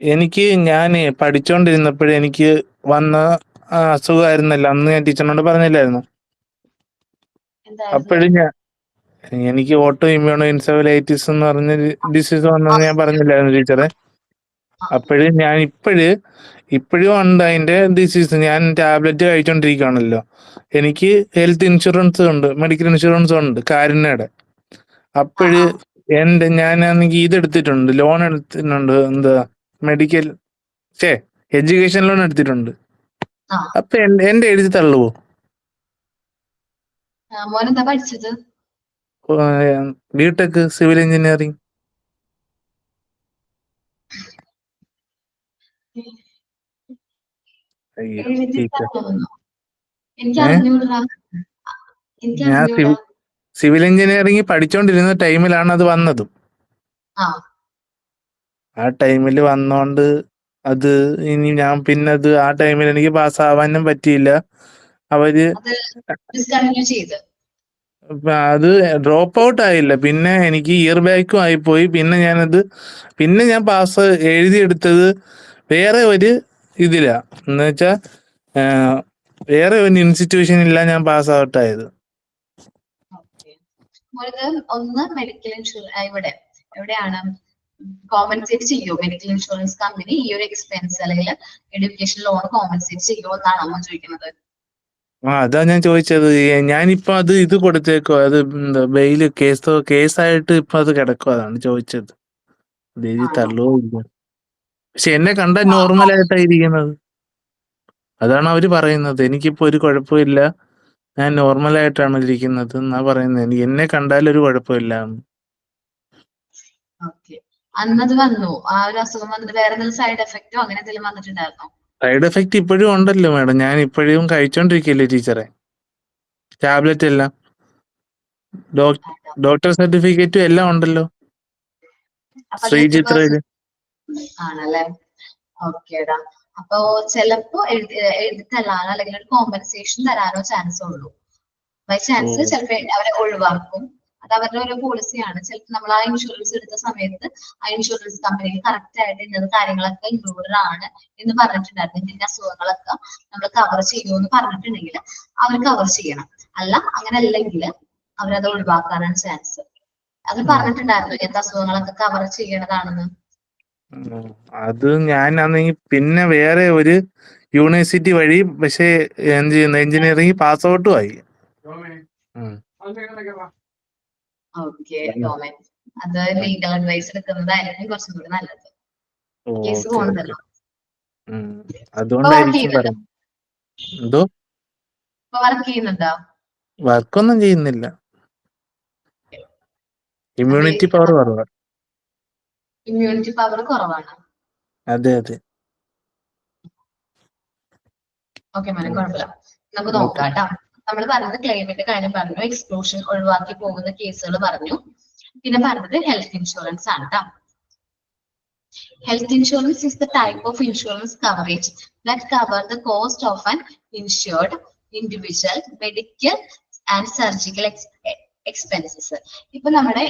എനിക്ക് ഞാൻ പഠിച്ചോണ്ടിരുന്നപ്പോഴേ എനിക്ക് വന്ന അസുഖമായിരുന്നല്ലോ, അന്ന് ഞാൻ ടീച്ചറിനോട് പറഞ്ഞില്ലായിരുന്നു. എന്തായിരുന്നു? അപ്പോഴും എനിക്ക് ഓട്ടോ ഇമ്മ്യൂണോ ഇൻസെഫലൈറ്റിസ് എന്ന് പറഞ്ഞ ഡിസീസ് വന്നെന്ന് ഞാൻ പറഞ്ഞില്ലായിരുന്നു ടീച്ചറെ. അപ്പോഴും ഞാൻ ഇപ്പോഴും ഉണ്ട് അതിന്റെ ഡിസീസ്. ഞാൻ ടാബ്ലറ്റ് കഴിച്ചോണ്ടിരിക്കുകയാണല്ലോ. എനിക്ക് ഹെൽത്ത് ഇൻഷുറൻസ് ഉണ്ട്, മെഡിക്കൽ ഇൻഷുറൻസ് ഉണ്ട് കാരുണ്യയുടെ. അപ്പോഴ് ഞാനാണെങ്കിൽ ഇതെടുത്തിട്ടുണ്ട്, ലോൺ എടുത്തിട്ടുണ്ട്, എന്താ മെഡിക്കൽ എഡ്യൂക്കേഷൻ ലോൺ എടുത്തിട്ടുണ്ട്. അപ്പൊ എന്റെ എഴുതി തള്ളുവോ? മോനെന്താ പഠിച്ചത്? BTech civil engineering. ഞാൻ സിവിൽ എഞ്ചിനീയറിംഗ് പഠിച്ചോണ്ടിരുന്ന ടൈമിലാണ് അത് വന്നതും. ആ ടൈമിൽ വന്നോണ്ട് അത് ഇനി ഞാൻ പിന്നത് ആ ടൈമിൽ എനിക്ക് പാസ്സാവാനും പറ്റിയില്ല. അവര് അത് ഡ്രോപ്പ് ഔട്ട് ആയില്ല. പിന്നെ എനിക്ക് ഇയർ ബാക്കും ആയിപ്പോയി. പിന്നെ ഞാൻ പാസ് എഴുതിയെടുത്തത് വേറെ ഒരു ഇതിലാ, എന്ന് വെച്ചാ വേറെ ഒരു ഇൻസ്റ്റിറ്റ്യൂഷനില്ല ഞാൻ പാസ് ഔട്ട് ആയത്. ഒന്ന് മെഡിക്കൽ ഇൻഷുറൻസ് എവിടെയാണ് കോമ്പൻസേറ്റ് ചെയ്യോ മെഡിക്കൽ ഇൻഷുറൻസ് കമ്പനി ഈ ഒരു എക്സ്പെൻസ് അല്ലെങ്കിൽ എഡ്യൂക്കേഷൻ ലോൺ കോമ്പൻസേറ്റ് ചെയ്യോ എന്നാണ് അമ്മ ചോദിക്കുന്നത്? അതാ ഞാൻ ചോദിച്ചത്. ഞാനിപ്പോ ഇത് കൊടുത്തേക്കോ, അത് ബെയില് കേസായിട്ട് ഇപ്പൊ അത് കിടക്കോ, അതാണ് ചോദിച്ചത്. തള്ളുവോ ഇല്ല. പക്ഷെ എന്നെ കണ്ടാൽ നോർമലായിട്ടായിരിക്കുന്നത്, അതാണ് അവര് പറയുന്നത്. എനിക്കിപ്പോ ഒരു കുഴപ്പമില്ല, ഞാൻ നോർമലായിട്ടാണ് ഇരിക്കുന്നത് എന്നാ പറയുന്നത്. എന്നെ കണ്ടാൽ ഒരു കുഴപ്പമില്ല. അന്നത് വന്നു ആ ഒരു അസുഖം വന്നിട്ട് വേറെ എന്തെങ്കിലും സൈഡ് എഫക്റ്റോ അങ്ങനെ എന്തെങ്കിലും വന്നിട്ടുണ്ടായിരുന്നോ? സൈഡ് എഫക്റ്റ് ഇപ്പോഴും ഉണ്ടല്ലോ മാഡം, ഞാൻ ഇപ്പോഴും കഴിച്ചോണ്ടിരിക്കല്ലേ ടീച്ചറെ ടാബ്ലറ്റ് എല്ലാം. ഡോക്ടർ സർട്ടിഫിക്കറ്റും എല്ലാം ഉണ്ടല്ലോ ശ്രീചിത്രയില്. ആണല്ലേ? ഓക്കേടാ. അപ്പൊ ചിലപ്പോ എഴുതിത്തല്ലാനോ അല്ലെങ്കിൽ ഒരു കോമ്പൻസേഷൻ തരാനോ ചാൻസ് ഉള്ളൂ. ബൈ ചാൻസ് ചിലപ്പോ അവരെ ഒഴിവാക്കും. അത് അവരുടെ ഒരു പോളിസിയാണ്. ചിലപ്പോൾ നമ്മൾ ആ ഇൻഷുറൻസ് എടുത്ത സമയത്ത് ആ ഇൻഷുറൻസ് കമ്പനിയിൽ കറക്റ്റ് ആയിട്ട് ഇന്ന കാര്യങ്ങളൊക്കെ ഇൻക്ലൂഡഡ് ആണ് എന്ന് പറഞ്ഞിട്ടുണ്ടായിരുന്നു. ഇതിന്റെ അസുഖങ്ങളൊക്കെ നമ്മൾ കവർ ചെയ്യുമെന്ന് പറഞ്ഞിട്ടുണ്ടെങ്കിൽ അവർ കവർ ചെയ്യണം. അല്ല അങ്ങനെ അല്ലെങ്കിൽ അവരത് ഒഴിവാക്കാനാണ് ചാൻസ്. അത് പറഞ്ഞിട്ടുണ്ടായിരുന്നു ഇങ്ങനത്തെ അസുഖങ്ങളൊക്കെ കവർ ചെയ്യണതാണെന്ന്. അത് ഞാനാണെങ്കിൽ പിന്നെ വേറെ ഒരു യൂണിവേഴ്സിറ്റി വഴി പക്ഷേ എന്ത് ചെയ്യുന്നു എഞ്ചിനീയറിംഗ് പാസ് ഔട്ടും ആയി. അത് ലീഗൽ അഡ്വൈസ് എടുക്കുന്നതായിരിക്കും കുറച്ചും കൂടി നല്ലത്. കേസ് പോകണ്ടല്ലോ. അതുകൊണ്ടായിരിക്കും പറയുന്നത്. എന്തോ വർക്ക് ചെയ്യുന്നുണ്ടോ? വർക്കൊന്നും ചെയ്യുന്നില്ല. ഇമ്മ്യൂണിറ്റി പവർ കുറവാണ്. ഇമ്മ്യൂണിറ്റി പവർ കുറവാണ്. അതെ അതെ. ഓക്കെ മോനെ, കുഴപ്പമില്ല. നമുക്ക് നോക്കാം കേട്ടോ. നമ്മൾ പറഞ്ഞത് ക്ലെയിമിന്റെ കാര്യം പറഞ്ഞു, എക്സ്ക്ലൂഷൻ ഒഴിവാക്കി പോകുന്ന കേസുകൾ പറഞ്ഞു, പിന്നെ പറഞ്ഞത് ഹെൽത്ത് ഇൻഷുറൻസ് ആണ് കേട്ടോ. Health insurance is the type of insurance coverage that covers the cost of an insured individual medical and surgical expenses. ഇപ്പൊ നമ്മുടെ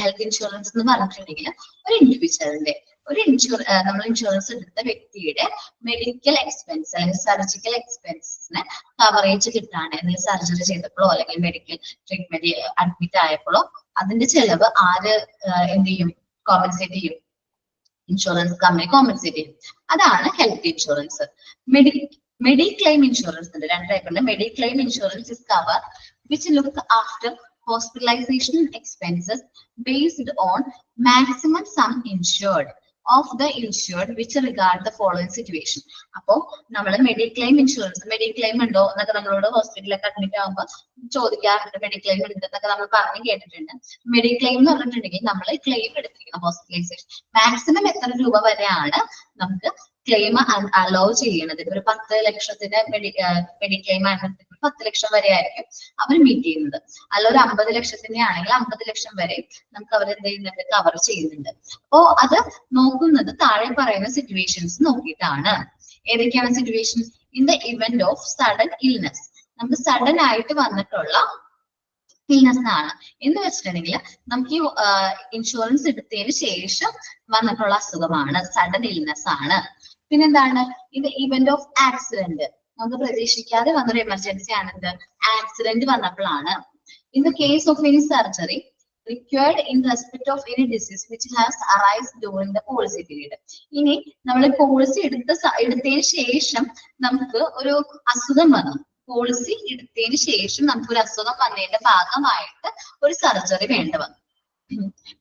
ഹെൽത്ത് ഇൻഷുറൻസ് എന്ന് പറഞ്ഞിട്ടുണ്ടെങ്കിൽ ഒരു ഇൻഡിവിജ്വലിന്റെ നമ്മൾ ഇൻഷുറൻസ് എടുത്ത വ്യക്തിയുടെ മെഡിക്കൽ എക്സ്പെൻസ് അല്ലെങ്കിൽ സർജിക്കൽ എക്സ്പെൻസിന് കവറേജ് കിട്ടാണ്. എന്തെങ്കിലും സർജറി ചെയ്തപ്പോഴോ അല്ലെങ്കിൽ മെഡിക്കൽ ട്രീറ്റ്മെന്റ് അഡ്മിറ്റ് ആയപ്പോഴോ അതിന്റെ ചെലവ് ആര് എന്ത് ചെയ്യും? കോമ്പൻസേറ്റ് ചെയ്യും. ഇൻഷുറൻസ് കമ്പനി കോമ്പൻസേറ്റ് ചെയ്യും. അതാണ് ഹെൽത്ത് ഇൻഷുറൻസ്. മെഡിക്ലെയിം ഇൻഷുറൻസ് ഉണ്ട്, രണ്ട് ടൈപ്പ് ഉണ്ട്. Mediclaim insurance is cover which look after hospitalization expenses based on maximum sum insured of the insured which regard the following situation. അപ്പോ നമ്മൾ mediclaim insurance, mediclaim ഉണ്ടോ എന്നൊക്കെ നമ്മളോട് ഹോസ്പിറ്റലിലൊക്കെ അഡ്മിറ്റ് ആകുമ്പോൾ ചോദിക്കാറുണ്ട്. മെഡിക്ലെയിം എടുക്കുന്നതൊക്കെ നമ്മൾ പറഞ്ഞു കേട്ടിട്ടുണ്ട്. മെഡിക്ലെയിം എന്ന് പറഞ്ഞിട്ടുണ്ടെങ്കിൽ നമ്മൾ ക്ലെയിം എടുത്തിരിക്കണം ഹോസ്പിറ്റലൈസേഷൻ മാക്സിമം എത്ര രൂപ വരെയാണ് നമുക്ക് ക്ലെയിം അലോ ചെയ്യണത്. ഒരു 10 ലക്ഷത്തിന്റെ മെഡിക്ലെയിം ആണെങ്കിൽ 10 ലക്ഷം വരെ ആയിരിക്കും അവർ മീറ്റ് ചെയ്യുന്നത്. അല്ല ഒരു 50 ലക്ഷത്തിന്റെ ആണെങ്കിൽ 50 ലക്ഷം വരെ നമുക്ക് അവർ എന്ത് ചെയ്യുന്നുണ്ട്? കവർ ചെയ്യുന്നുണ്ട്. അപ്പോ അത് നോക്കുന്നത് താഴെ പറയുന്ന സിറ്റുവേഷൻസ് നോക്കിയിട്ടാണ്. ഏതൊക്കെയാണ് situations? In the event of sudden illness, നമുക്ക് സഡൻ ആയിട്ട് വന്നിട്ടുള്ള ഇൽനെസ് ആണ്. എന്ന് വെച്ചിട്ടുണ്ടെങ്കിൽ നമുക്ക് ഈ ഇൻഷുറൻസ് എടുത്തതിന് ശേഷം വന്നിട്ടുള്ള അസുഖമാണ്, സഡൻ ഇൽനെസ് ആണ്. പിന്നെന്താണ്, ഇത് ഇവന്റ് ഓഫ് ആക്സിഡന്റ്, നമുക്ക് പ്രതീക്ഷിക്കാതെ വന്നൊരു എമർജൻസി ആണെന്ത്, ആക്സിഡന്റ് വന്നപ്പോഴാണ്. In the case of any surgery required in respect of any disease which has arisen during the policy period. ഇനി നമ്മൾ പോളിസി എടുത്തതിന് ശേഷം നമുക്ക് ഒരു അസുഖം വന്നു, പോളിസി എടുത്തതിന് ശേഷം നമുക്ക് ഒരു അസുഖം വന്നതിന്റെ ഭാഗമായിട്ട് ഒരു സർജറി വേണ്ട വന്നു.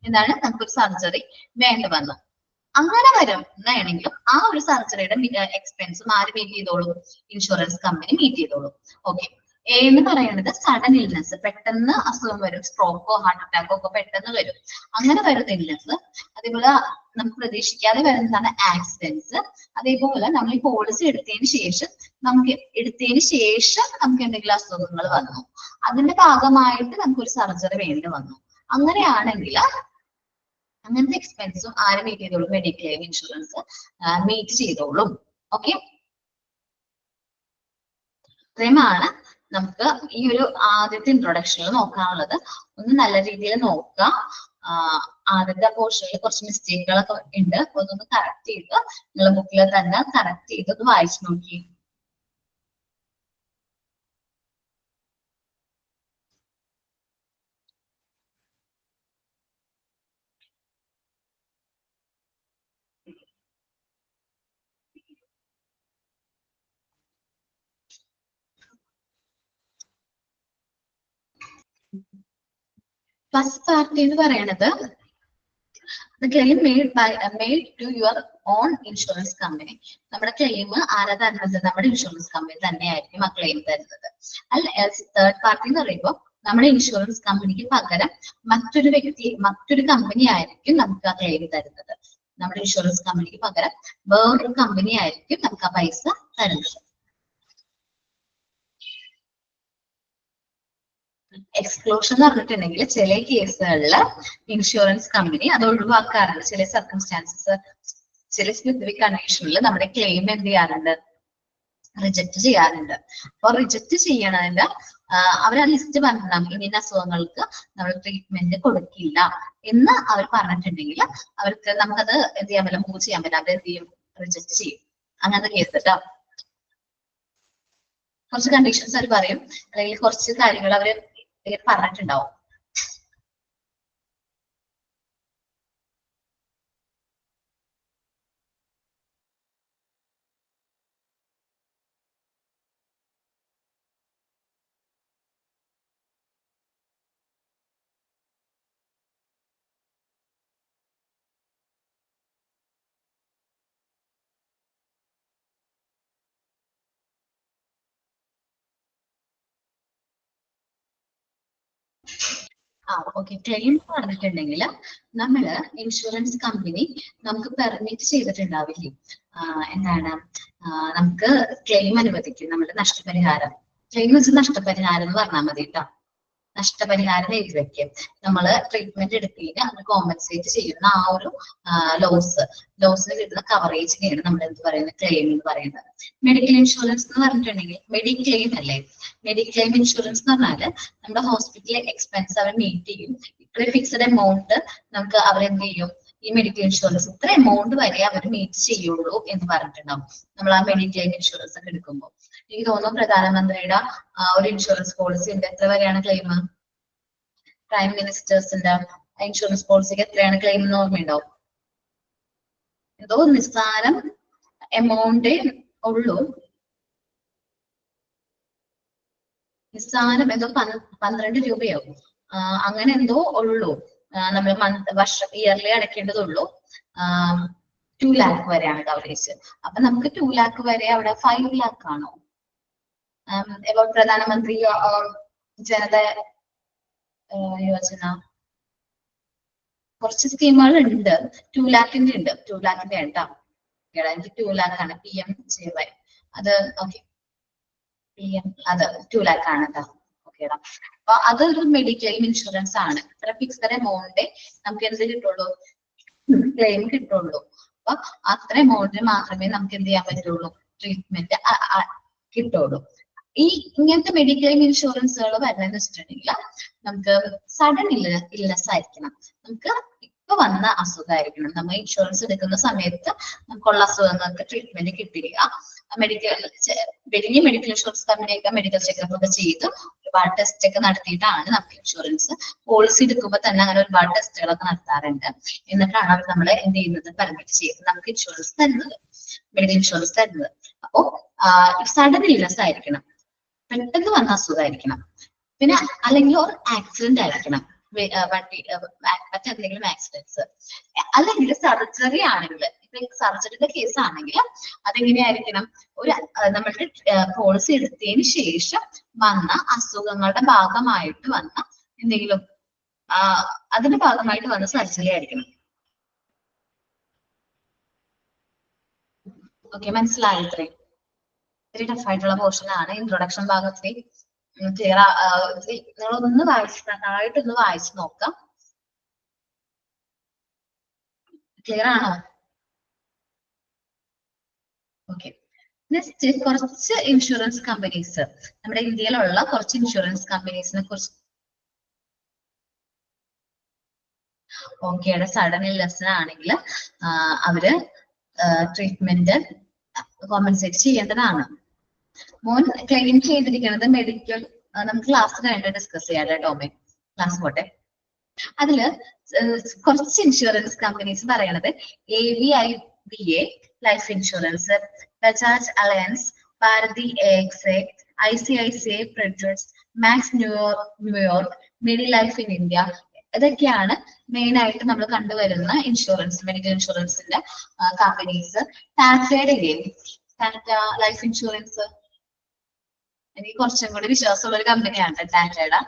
എന്താണ്, നമുക്കൊരു സർജറി വേണ്ട വന്നു. അങ്ങനെ വരുന്നതാണെങ്കിലും ആ ഒരു സർജറിയുടെ എക്സ്പെൻസും ആര് മീറ്റ് ചെയ്തോളൂ, ഇൻഷുറൻസ് കമ്പനി മീറ്റ് ചെയ്തോളൂ. ഓക്കെ. എന്ന് പറയുന്നത് സഡൻ ഇൽനെസ്, പെട്ടെന്ന് അസുഖം വരും, സ്ട്രോക്കോ ഹാർട്ട് അറ്റാക്കോ ഒക്കെ പെട്ടെന്ന് വരും. അങ്ങനെ വരുന്ന ഇൽനെസ്, അതേപോലെ നമുക്ക് പ്രതീക്ഷിക്കാതെ വരുന്നതാണ് ആക്സിഡൻസ്. അതേപോലെ നമ്മൾ ഈ പോളിസി എടുത്തതിന് ശേഷം നമുക്ക് എന്തെങ്കിലും അസുഖങ്ങൾ വന്നു, അതിന്റെ ഭാഗമായിട്ട് നമുക്കൊരു സർജറി വേണ്ടി വന്നു. അങ്ങനെയാണെങ്കിൽ അങ്ങനത്തെ എക്സ്പെൻസും ആര് മീറ്റ് ചെയ്തോളും, മെഡിക്ലെയിം ഇൻഷുറൻസ് മീറ്റ് ചെയ്തോളും. ഓക്കെ, ഇത്രയുമാണ് നമുക്ക് ഈ ഒരു ആദ്യത്തെ ഇൻട്രൊഡക്ഷനിൽ നോക്കാനുള്ളത്. ഒന്ന് നല്ല രീതിയിൽ നോക്കുക. ആദ്യത്തെ പോർഷനിൽ കുറച്ച് മിസ്റ്റേക്കുകളൊക്കെ ഉണ്ട്, അപ്പൊ അതൊന്ന് കറക്റ്റ് ചെയ്ത് നിങ്ങളുടെ ബുക്കിൽ തന്നെ കറക്റ്റ് ചെയ്ത് ഒന്ന് വായിച്ചു നോക്കി. ഫസ്റ്റ് പാർട്ട് എന്ന് പറയുന്നത് claim made to your own insurance company. നമ്മുടെ ക്ലെയിം ആരാ തരുന്നത്, നമ്മുടെ ഇൻഷുറൻസ് കമ്പനി തന്നെയായിരിക്കും ആ ക്ലെയിം തരുന്നത്. അല്ല, തേർഡ് പാർട്ടി എന്ന് പറയുമ്പോൾ നമ്മുടെ ഇൻഷുറൻസ് കമ്പനിക്ക് പകരം മറ്റൊരു കമ്പനി ആയിരിക്കും നമുക്ക് ആ ക്ലെയിം തരുന്നത്. നമ്മുടെ ഇൻഷുറൻസ് കമ്പനിക്ക് പകരം വേറൊരു കമ്പനി ആയിരിക്കും നമുക്ക് ആ പൈസ തരുന്നത്. എക്സ്ക്ലൂഷൻ എന്ന് പറഞ്ഞിട്ടുണ്ടെങ്കിൽ ചില കേസുകളിൽ ഇൻഷുറൻസ് കമ്പനി അത് ഒഴിവാക്കാറുണ്ട്. ചില സർക്കംസ്റ്റാൻസസ്, ചില സ്പെസിഫിക് കണ്ടീഷനിൽ നമ്മുടെ ക്ലെയിം എന്ത് ചെയ്യാറുണ്ട്, റിജക്ട് ചെയ്യാറുണ്ട്. അപ്പൊ റിജക്ട് ചെയ്യണതിന്റെ അവർ ആ ലിസ്റ്റ് പറഞ്ഞിട്ടുണ്ടാകും, ഇന്ന അസുഖങ്ങൾക്ക് നമ്മൾ ട്രീറ്റ്മെന്റ് കൊടുക്കില്ല എന്ന് അവർ പറഞ്ഞിട്ടുണ്ടെങ്കിൽ നമുക്കത് എന്ത് ചെയ്യാൻ പറ്റില്ല, മൂവ് ചെയ്യാൻ പറ്റില്ല. അവർ എന്ത് ചെയ്യും, റിജക്ട് ചെയ്യും. അങ്ങനത്തെ കേസ് കേട്ടോ. കുറച്ച് കണ്ടീഷൻസ് അവർ പറയും, അല്ലെങ്കിൽ കുറച്ച് കാര്യങ്ങൾ അവര് പറഞ്ഞിട്ടുണ്ടാവും. ഓക്കെ. ക്ലെയിം പറഞ്ഞിട്ടുണ്ടെങ്കിൽ നമ്മള് ഇൻഷുറൻസ് കമ്പനി നമുക്ക് പെർമിറ്റ് ചെയ്തിട്ടുണ്ടാവില്ലേ, എന്താണ്, നമുക്ക് ക്ലെയിം അനുവദിക്കും. നമ്മുടെ നഷ്ടപരിഹാരം, ക്ലെയിം വെച്ച് നഷ്ടപരിഹാരം എന്ന് പറഞ്ഞാൽ മതി കേട്ടോ. നഷ്ടപരിഹാരം എഴുതി വെക്കും. നമ്മൾ ട്രീറ്റ്മെന്റ് എടുക്കുകയും അത് കോമ്പൻസേറ്റ് ചെയ്യുന്ന ആ ഒരു ലോസിന് കിട്ടുന്ന കവറേജിനെയാണ് നമ്മൾ എന്ത് പറയുന്നത്, ക്ലെയിം എന്ന് പറയുന്നത്. മെഡിക്കൽ ഇൻഷുറൻസ് എന്ന് പറഞ്ഞിട്ടുണ്ടെങ്കിൽ മെഡിക്ലെയിം അല്ലേ. മെഡിക്ലെയിം ഇൻഷുറൻസ് എന്ന് പറഞ്ഞാല് നമ്മുടെ ഹോസ്പിറ്റലിലെ എക്സ്പെൻസ് അവർ മീറ്റ് ചെയ്യും. ഇത്ര ഫിക്സഡ് എമൗണ്ട് നമുക്ക് അവരെന്ത് ചെയ്യും, ഈ മെഡിക്കൽ ഇൻഷുറൻസ് ഇത്ര എമൗണ്ട് വരെ അവർ മീറ്റ് ചെയ്യുള്ളൂ എന്ന് പറഞ്ഞിട്ടുണ്ടാവും നമ്മൾ ആ മെഡിക്ലെയിം ഇൻഷുറൻസ് ഒക്കെ എടുക്കുമ്പോൾ. എനിക്ക് തോന്നുന്നു പ്രധാനമന്ത്രിയുടെ ഒരു ഇൻഷുറൻസ് പോളിസി ഉണ്ട്, എത്ര വരെയാണ് ക്ലെയിം? പ്രൈം മിനിസ്റ്റേഴ്സിന്റെ ഇൻഷുറൻസ് പോളിസിക്ക് എത്രയാണ് ക്ലെയിം എന്ന് ഓർമ്മയുണ്ടാവും? എന്തോ നിസ്സാരം എമൗണ്ടേ ഉള്ളൂ, നിസ്സാരം എന്തോ 12 രൂപയാവും, അങ്ങനെ എന്തോ ഉള്ളൂ. നമ്മൾ ഇയർലി അടയ്ക്കേണ്ടതുള്ളൂ. 2 lakh വരെയാണ് കവറേജ്. അപ്പൊ നമുക്ക് 2 lakh വരെ അവിടെ 5 lakh ആണോ? പ്രധാനമന്ത്രി ജനത യോജന കുറച്ച് സ്കീമുകൾ ഉണ്ട്. 2 lakhന്റെ ഉണ്ട്, 2 lakhന്റെ കേട്ടോ. എനിക്ക് 2 lakh ആണ് PMJY. അത് ഓക്കെ, PM അത് 2 lakh ആണ് കേട്ടോ. ഓക്കേടാ. അപ്പൊ അതൊരു മെഡിക്ലെയിം ഇൻഷുറൻസ് ആണ്. ഇത്ര ഫിക്സഡ് എമൗണ്ടേ നമുക്ക് എന്ത് കിട്ടുള്ളൂ, ക്ലെയിം കിട്ടുള്ളൂ. അപ്പൊ അത്ര എമൗണ്ടിന് മാത്രമേ നമുക്ക് എന്ത് ചെയ്യാൻ പറ്റുള്ളൂ, ട്രീറ്റ്മെന്റ് കിട്ടുള്ളൂ. ഇങ്ങനത്തെ മെഡിക്ലെയിം ഇൻഷുറൻസുകൾ വരുന്നതെന്ന് വെച്ചിട്ടുണ്ടെങ്കിൽ നമുക്ക് സഡൻ ഇൽനെസ് ആയിരിക്കണം, നമുക്ക് ഇപ്പൊ വന്ന അസുഖമായിരിക്കണം. നമ്മൾ ഇൻഷുറൻസ് എടുക്കുന്ന സമയത്ത് നമുക്കുള്ള അസുഖങ്ങൾക്ക് ട്രീറ്റ്മെന്റ് കിട്ടില്ല. വലിയ മെഡിക്കൽ ഇൻഷുറൻസ് കമ്പനിയൊക്കെ മെഡിക്കൽ ചെക്കപ്പ് ഒക്കെ ചെയ്ത് ഒരുപാട് ടെസ്റ്റ് ഒക്കെ നടത്തിയിട്ടാണ് നമുക്ക് ഇൻഷുറൻസ് പോളിസി എടുക്കുമ്പോൾ തന്നെ അങ്ങനെ ഒരുപാട് ടെസ്റ്റുകളൊക്കെ നടത്താറുണ്ട്. എന്നിട്ടാണ് അവർ നമ്മളെ എന്ത് ചെയ്യുന്നത്, പെർമിറ്റ് ചെയ്ത് നമുക്ക് ഇൻഷുറൻസ് തരുന്നത്, മെഡിക്കൽ ഇൻഷുറൻസ് തരുന്നത്. അപ്പോ സഡൻ ഇൽനെസ് ആയിരിക്കണം, പെട്ടെന്ന് വന്ന അസുഖമായിരിക്കണം, പിന്നെ അല്ലെങ്കിൽ ഒരു ആക്സിഡന്റ് ആയിരിക്കണം, മറ്റെന്തെങ്കിലും ആക്സിഡൻസ്, അല്ലെങ്കിൽ സർജറി ആണെങ്കിൽ, സർജറിയുടെ കേസ് ആണെങ്കിൽ അതെങ്ങനെയായിരിക്കണം, നമ്മളുടെ പോളിസി എടുത്തതിന് ശേഷം വന്ന അസുഖങ്ങളുടെ ഭാഗമായിട്ട് വന്ന എന്തെങ്കിലും അതിന്റെ ഭാഗമായിട്ട് വന്ന സർജറി ആയിരിക്കണം. ഓക്കെ, മനസ്സിലായോ? ഇത്രയും ഇത്തിരി ടഫായിട്ടുള്ള പോർഷൻ ആണ്. ഇൻട്രൊഡക്ഷൻ ഭാഗത്തിൽ ക്ലിയർ, നിങ്ങളൊന്ന് നന്നായിട്ടൊന്ന് വായിച്ചു നോക്കാം. ക്ലിയർ ആണോ? ഓക്കെ, നെക്സ്റ്റ് കുറച്ച് ഇൻഷുറൻസ് കമ്പനീസ്, നമ്മുടെ ഇന്ത്യയിലുള്ള കുറച്ച് ഇൻഷുറൻസ് കമ്പനീസിനെ കുറിച്ച്. ഓക്കെയുടെ സഡൻ ഇൽനെസ് ആണെങ്കിൽ അവര് ട്രീറ്റ്മെന്റ് കോമ്പൻസേറ്റ് ചെയ്യേണ്ടതാണ്. മോൻ ക്ലെയിം ചെയ്തിരിക്കുന്നത് മെഡിക്കൽ, നമുക്ക് ക്ലാസ് കഴിഞ്ഞിട്ട് ഡിസ്കസ് ചെയ്യാം ടോമേ, ക്ലാസ് പോട്ടെ. അതില് കുറച്ച് ഇൻഷുറൻസ് കമ്പനീസ് പറയണത് AVIBA life insurance, Bajaj Allianz, Bharti AXA, ICICI products, Max New York, MetLife in India. ഇതൊക്കെയാണ് മെയിൻ ആയിട്ട് നമ്മൾ കണ്ടുവരുന്ന ഇൻഷുറൻസ്, മെഡിക്കൽ ഇൻഷുറൻസിന്റെ കമ്പനീസ്. ടാറ്റയുടെ ടാറ്റ ലൈഫ് ഇൻഷുറൻസ് എനിക്ക് കുറച്ചും കൂടി വിശ്വാസമുള്ള ഒരു കമ്പനിയാണ് ടാറ്റയുടെ.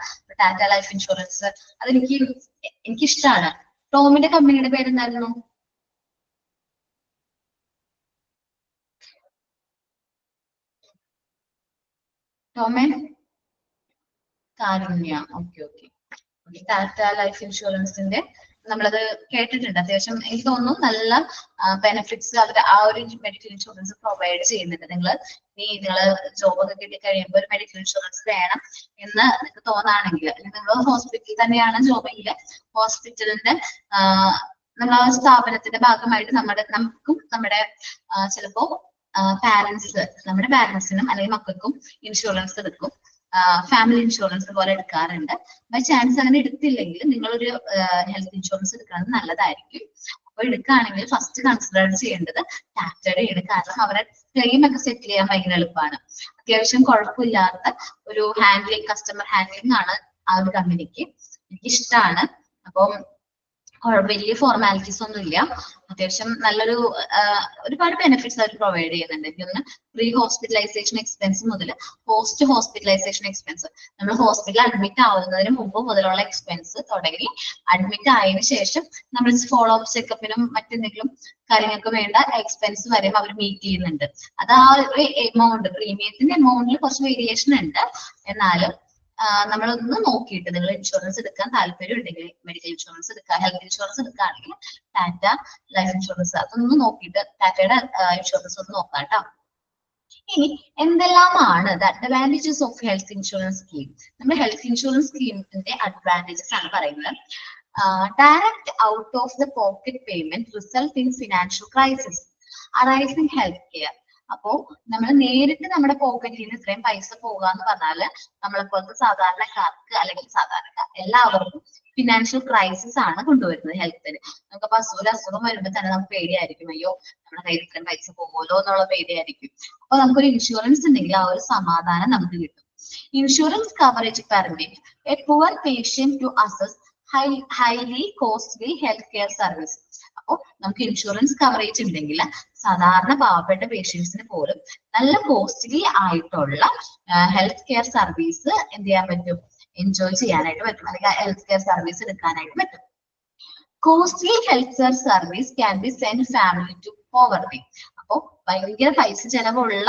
ടാറ്റ ലൈഫ് ഇൻഷുറൻസ് എനിക്കിഷ്ടമാണ്. ടോമിന്റെ കമ്പനിയുടെ പേരെന്തായിരുന്നു? ടോമേ? Karunya. Okay okay. Tata life ഇൻഷുറൻസിന്റെ നമ്മളത് കേട്ടിട്ടുണ്ട്. അത്യാവശ്യം എനിക്ക് തോന്നുന്നു നല്ല ബെനിഫിറ്റ്സ് അവർ ആ ഒരു മെഡിക്കൽ ഇൻഷുറൻസ് പ്രൊവൈഡ് ചെയ്യുന്നുണ്ട്. നിങ്ങൾ ജോബ് ഒക്കെ കിട്ടി കഴിയുമ്പോൾ ഒരു മെഡിക്കൽ ഇൻഷുറൻസ് വേണം എന്ന് നിങ്ങൾക്ക് തോന്നുകയാണെങ്കിൽ, അല്ലെങ്കിൽ നിങ്ങൾ ഹോസ്പിറ്റലിൽ തന്നെയാണ് ജോബെങ്കിൽ ഹോസ്പിറ്റലിന്റെ നമ്മൾ ആ സ്ഥാപനത്തിന്റെ ഭാഗമായിട്ട് നമുക്കും നമ്മുടെ ചിലപ്പോ നമ്മുടെ പാരന്റ്സിനും അല്ലെങ്കിൽ മക്കൾക്കും ഇൻഷുറൻസ് എടുക്കും. ഫാമിലി ഇൻഷുറൻസ് പോലെ എടുക്കാറുണ്ട്. ബൈ ചാൻസ് അങ്ങനെ എടുത്തില്ലെങ്കിൽ നിങ്ങളൊരു ഹെൽത്ത് ഇൻഷുറൻസ് എടുക്കുന്നത് നല്ലതായിരിക്കും. അപ്പൊ എടുക്കുകയാണെങ്കിൽ ഫസ്റ്റ് കൺസിഡർ ചെയ്യേണ്ടത് ടാറ്റയുടെയാണ്. കാരണം അവരെ ക്ലെയിം ഒക്കെ സെറ്റിൽ ചെയ്യാൻ ഭയങ്കര എളുപ്പമാണ്. അത്യാവശ്യം കുഴപ്പമില്ലാത്ത ഒരു കസ്റ്റമർ ഹാൻഡ്ലിംഗ് ആണ് ആ ഒരു കമ്പനിക്ക്. എനിക്കിഷ്ടമാണ്. അപ്പം വലിയ ഫോർമാലിറ്റീസ് ഒന്നും ഇല്ല. അത്യാവശ്യം നല്ലൊരു ഒരുപാട് ബെനിഫിറ്റ്സ് അവർ പ്രൊവൈഡ് ചെയ്യുന്നുണ്ട്. എനിക്കൊന്ന് പ്രീ ഹോസ്പിറ്റലൈസേഷൻ എക്സ്പെൻസ് മുതൽ പോസ്റ്റ് ഹോസ്പിറ്റലൈസേഷൻ എക്സ്പെൻസ്, നമ്മൾ ഹോസ്പിറ്റലിൽ അഡ്മിറ്റ് ആവുന്നതിന് മുമ്പ് മുതലുള്ള എക്സ്പെൻസ് തുടങ്ങി അഡ്മിറ്റ് ആയതിനു ശേഷം നമ്മൾ ഫോളോ അപ്പ് ചെക്കപ്പിനും മറ്റെന്തെങ്കിലും കാര്യങ്ങൾക്ക് വേണ്ട എക്സ്പെൻസ് വരെ അവർ മീറ്റ് ചെയ്യുന്നുണ്ട്. അത് ആ ഒരു എമൗണ്ട്, പ്രീമിയത്തിന്റെ എമൗണ്ടിൽ കുറച്ച് വേരിയേഷൻ ഉണ്ട്. എന്നാലും നമ്മളൊന്ന് നോക്കിയിട്ട്, നിങ്ങൾ ഇൻഷുറൻസ് എടുക്കാൻ താല്പര്യം ഉണ്ടെങ്കിൽ, മെഡിക്കൽ ഇൻഷുറൻസ് എടുക്കാൻ, ഹെൽത്ത് ഇൻഷുറൻസ് എടുക്കുകയാണെങ്കിൽ ടാറ്റ ലൈഫ് ഇൻഷുറൻസ് അതൊന്ന് നോക്കിയിട്ട് ടാറ്റയുടെ ഇൻഷുറൻസ് ഒന്ന് നോക്കാം കേട്ടോ. ഇനി എന്തെല്ലാമാണ് advantages of health insurance scheme? നമ്മുടെ ഹെൽത്ത് ഇൻഷുറൻസ് സ്കീമിന്റെ അഡ്വാൻറ്റേജസ് ആണ് പറയുന്നത്. Direct out of the pocket payment result in financial crisis arising health care. അപ്പോ നമ്മൾ നേരിട്ട് നമ്മുടെ പോക്കറ്റിൽ നിന്ന് ഇത്രയും പൈസ പോകുക എന്ന് പറഞ്ഞാല് നമ്മളെപ്പോലത്തെ സാധാരണക്കാർക്ക്, അല്ലെങ്കിൽ എല്ലാവർക്കും ഫിനാൻഷ്യൽ ക്രൈസിസ് ആണ് കൊണ്ടുവരുന്നത് ഹെൽത്തിന്. നമുക്കപ്പോ അസുഖം വരുമ്പോൾ തന്നെ നമുക്ക് പേടിയായിരിക്കും, അയ്യോ നമ്മുടെ കയ്യിൽ ഇത്രയും പൈസ പോകുമല്ലോ എന്നുള്ള പേടിയായിരിക്കും. അപ്പൊ നമുക്കൊരു ഇൻഷുറൻസ് ഉണ്ടെങ്കിൽ ആ ഒരു സമാധാനം നമുക്ക് കിട്ടും. Insurance coverage permit a poor patient to access highly costly healthcare service. അപ്പോ നമുക്ക് ഇൻഷുറൻസ് കവറേജ് ഉണ്ടെങ്കിൽ സാധാരണ പാവപ്പെട്ട പേഷ്യൻസിന് പോലും നല്ല കോസ്റ്റ്ലി ആയിട്ടുള്ള ഹെൽത്ത് കെയർ സർവീസ് എന്ത് ചെയ്യാൻ പറ്റും, എൻജോയ് ചെയ്യാനായിട്ട് പറ്റും, അല്ലെങ്കിൽ ഹെൽത്ത് കെയർ സർവീസ് എടുക്കാനായിട്ട് പറ്റും. Costly health care service can be send family to poverty. അപ്പോ ഭയങ്കര പൈസ ചെലവുള്ള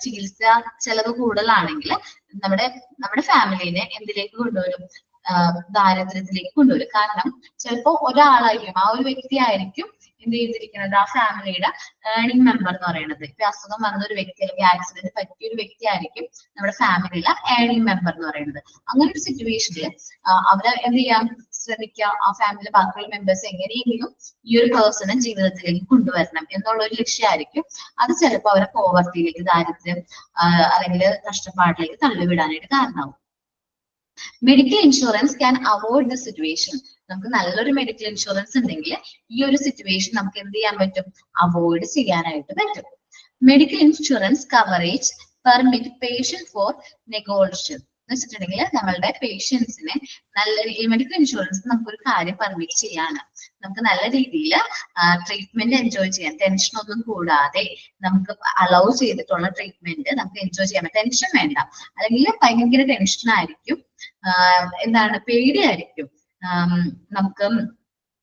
ചികിത്സ ചെലവ് കൂടുതലാണെങ്കിൽ നമ്മുടെ ഫാമിലിനെ എന്തിലേക്ക് കൊണ്ടുവരും, ദാരിദ്ര്യത്തിലേക്ക് കൊണ്ടുവരും. കാരണം ചിലപ്പോൾ ഒരാളായിരിക്കും, ആ ഒരു വ്യക്തിയായിരിക്കും എന്ത് ചെയ്തിരിക്കുന്നത്, ആ ഫാമിലിയുടെ ഏർണിംഗ് മെമ്പർ എന്ന് പറയുന്നത്. ഇപ്പൊ അസുഖം വന്ന ഒരു വ്യക്തി അല്ലെങ്കിൽ ആക്സിഡന്റ് പറ്റിയ ഒരു വ്യക്തി ആയിരിക്കും നമ്മുടെ ഫാമിലിയിലെ ഏർണിംഗ് മെമ്പർ എന്ന് പറയുന്നത്. അങ്ങനെ ഒരു സിറ്റുവേഷനിൽ അവരെ എന്ത് ചെയ്യാൻ ശ്രമിക്കുക, ആ ഫാമിലി ബാക്കിയുള്ള മെമ്പേഴ്സ് എങ്ങനെയെങ്കിലും ഈ ഒരു പേഴ്സണെ ജീവിതത്തിലേക്ക് കൊണ്ടുവരണം എന്നുള്ള ഒരു ലക്ഷ്യമായിരിക്കും. അത് ചിലപ്പോൾ അവരെ പോവർട്ടിയിലേക്ക്, ദാരിദ്ര്യം അല്ലെങ്കിൽ കഷ്ടപ്പാടിലേക്ക് തള്ളിവിടാനായിട്ട് കാരണമാവും. Medical insurance can avoid the situation. നമുക്ക് നല്ലൊരു മെഡിക്കൽ ഇൻഷുറൻസ് ഉണ്ടെങ്കിൽ ഈ ഒരു സിറ്റുവേഷൻ നമുക്ക് എന്ത് ചെയ്യാൻ പറ്റും, അവോയ്ഡ് ചെയ്യാനായിട്ട് പറ്റും. Medical insurance coverage permit patient for negotiation എന്ന് വെച്ചിട്ടുണ്ടെങ്കിൽ നമ്മളുടെ പേഷ്യൻസിനെ നല്ല മെഡിക്കൽ ഇൻഷുറൻസ് നമുക്കൊരു കാര്യം പെർമിറ്റ് ചെയ്യാണ്, നമുക്ക് നല്ല രീതിയിൽ ട്രീറ്റ്മെന്റ് എൻജോയ് ചെയ്യാൻ, ടെൻഷൻ ഒന്നും കൂടാതെ നമുക്ക് അലൗ ചെയ്തിട്ടുള്ള ട്രീറ്റ്മെന്റ് നമുക്ക് എൻജോയ് ചെയ്യാൻ. ടെൻഷൻ വേണ്ട, അല്ലെങ്കിൽ ഭയങ്കര ടെൻഷൻ ആയിരിക്കും, എന്താണ് പേടിയായിരിക്കും, നമുക്ക്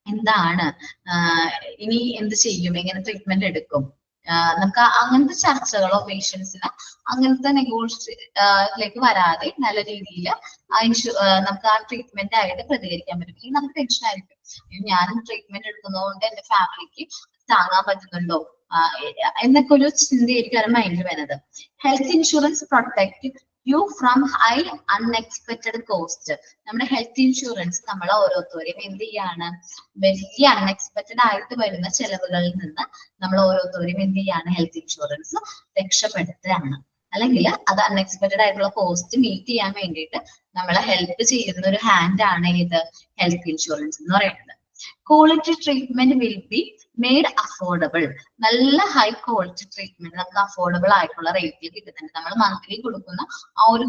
എന്താണ് ഇനി എന്ത് ചെയ്യും, എങ്ങനെ ട്രീറ്റ്മെന്റ് എടുക്കും, നമുക്ക് അങ്ങനത്തെ ചർച്ചകളോ പേഷ്യൻസിന് അങ്ങനത്തെ നെഗോഷിയേഷനിലേക്ക് വരാതെ നല്ല രീതിയിൽ നമുക്ക് ആ ട്രീറ്റ്മെന്റ് ആയിട്ട് പ്രതികരിക്കാൻ പറ്റും. ഇനി നമുക്ക് ടെൻഷൻ ആയിരിക്കും, ഞാൻ ട്രീറ്റ്മെന്റ് എടുക്കുന്നതുകൊണ്ട് എന്റെ ഫാമിലിക്ക് താങ്ങാൻ പറ്റുന്നുണ്ടോ എന്നൊക്കെ ഒരു ചിന്തയായിരിക്കും അവരുടെ മൈൻഡിൽ വരുന്നത്. Health insurance protect you from high unexpected cost. നമ്മുടെ ഹെൽത്ത് ഇൻഷുറൻസ് നമ്മളെ ഓരോരുത്തരെയും എന്ത് ചെയ്യാണ്, വലിയ അൺഎക്സ്പെക്ടഡ് ആയിട്ട് വരുന്ന ചെലവുകളിൽ നിന്ന് നമ്മൾ ഓരോരുത്തരെയും എന്ത് ചെയ്യാണ്, ഹെൽത്ത് ഇൻഷുറൻസ് രക്ഷപ്പെടുത്തുകയാണ്. അല്ലെങ്കിൽ അത് അൺഎക്സ്പെക്ടഡ് ആയിട്ടുള്ള കോസ്റ്റ് മീറ്റ് ചെയ്യാൻ വേണ്ടിയിട്ട് നമ്മളെ ഹെൽപ്പ് ചെയ്യുന്ന ഒരു ഹാൻഡ് ആണ് ഇത് ഹെൽത്ത് ഇൻഷുറൻസ് എന്ന് പറയുന്നത്. Quality treatment will be made affordable. നല്ല ഹൈ ക്വാളിറ്റി ട്രീറ്റ്മെന്റ് നമുക്ക് അഫോർഡബിൾ ആയിട്ടുള്ള റേറ്റിൽ കിട്ടുന്നുണ്ട്. നമ്മൾ മന്ത്ലി കൊടുക്കുന്ന ആ ഒരു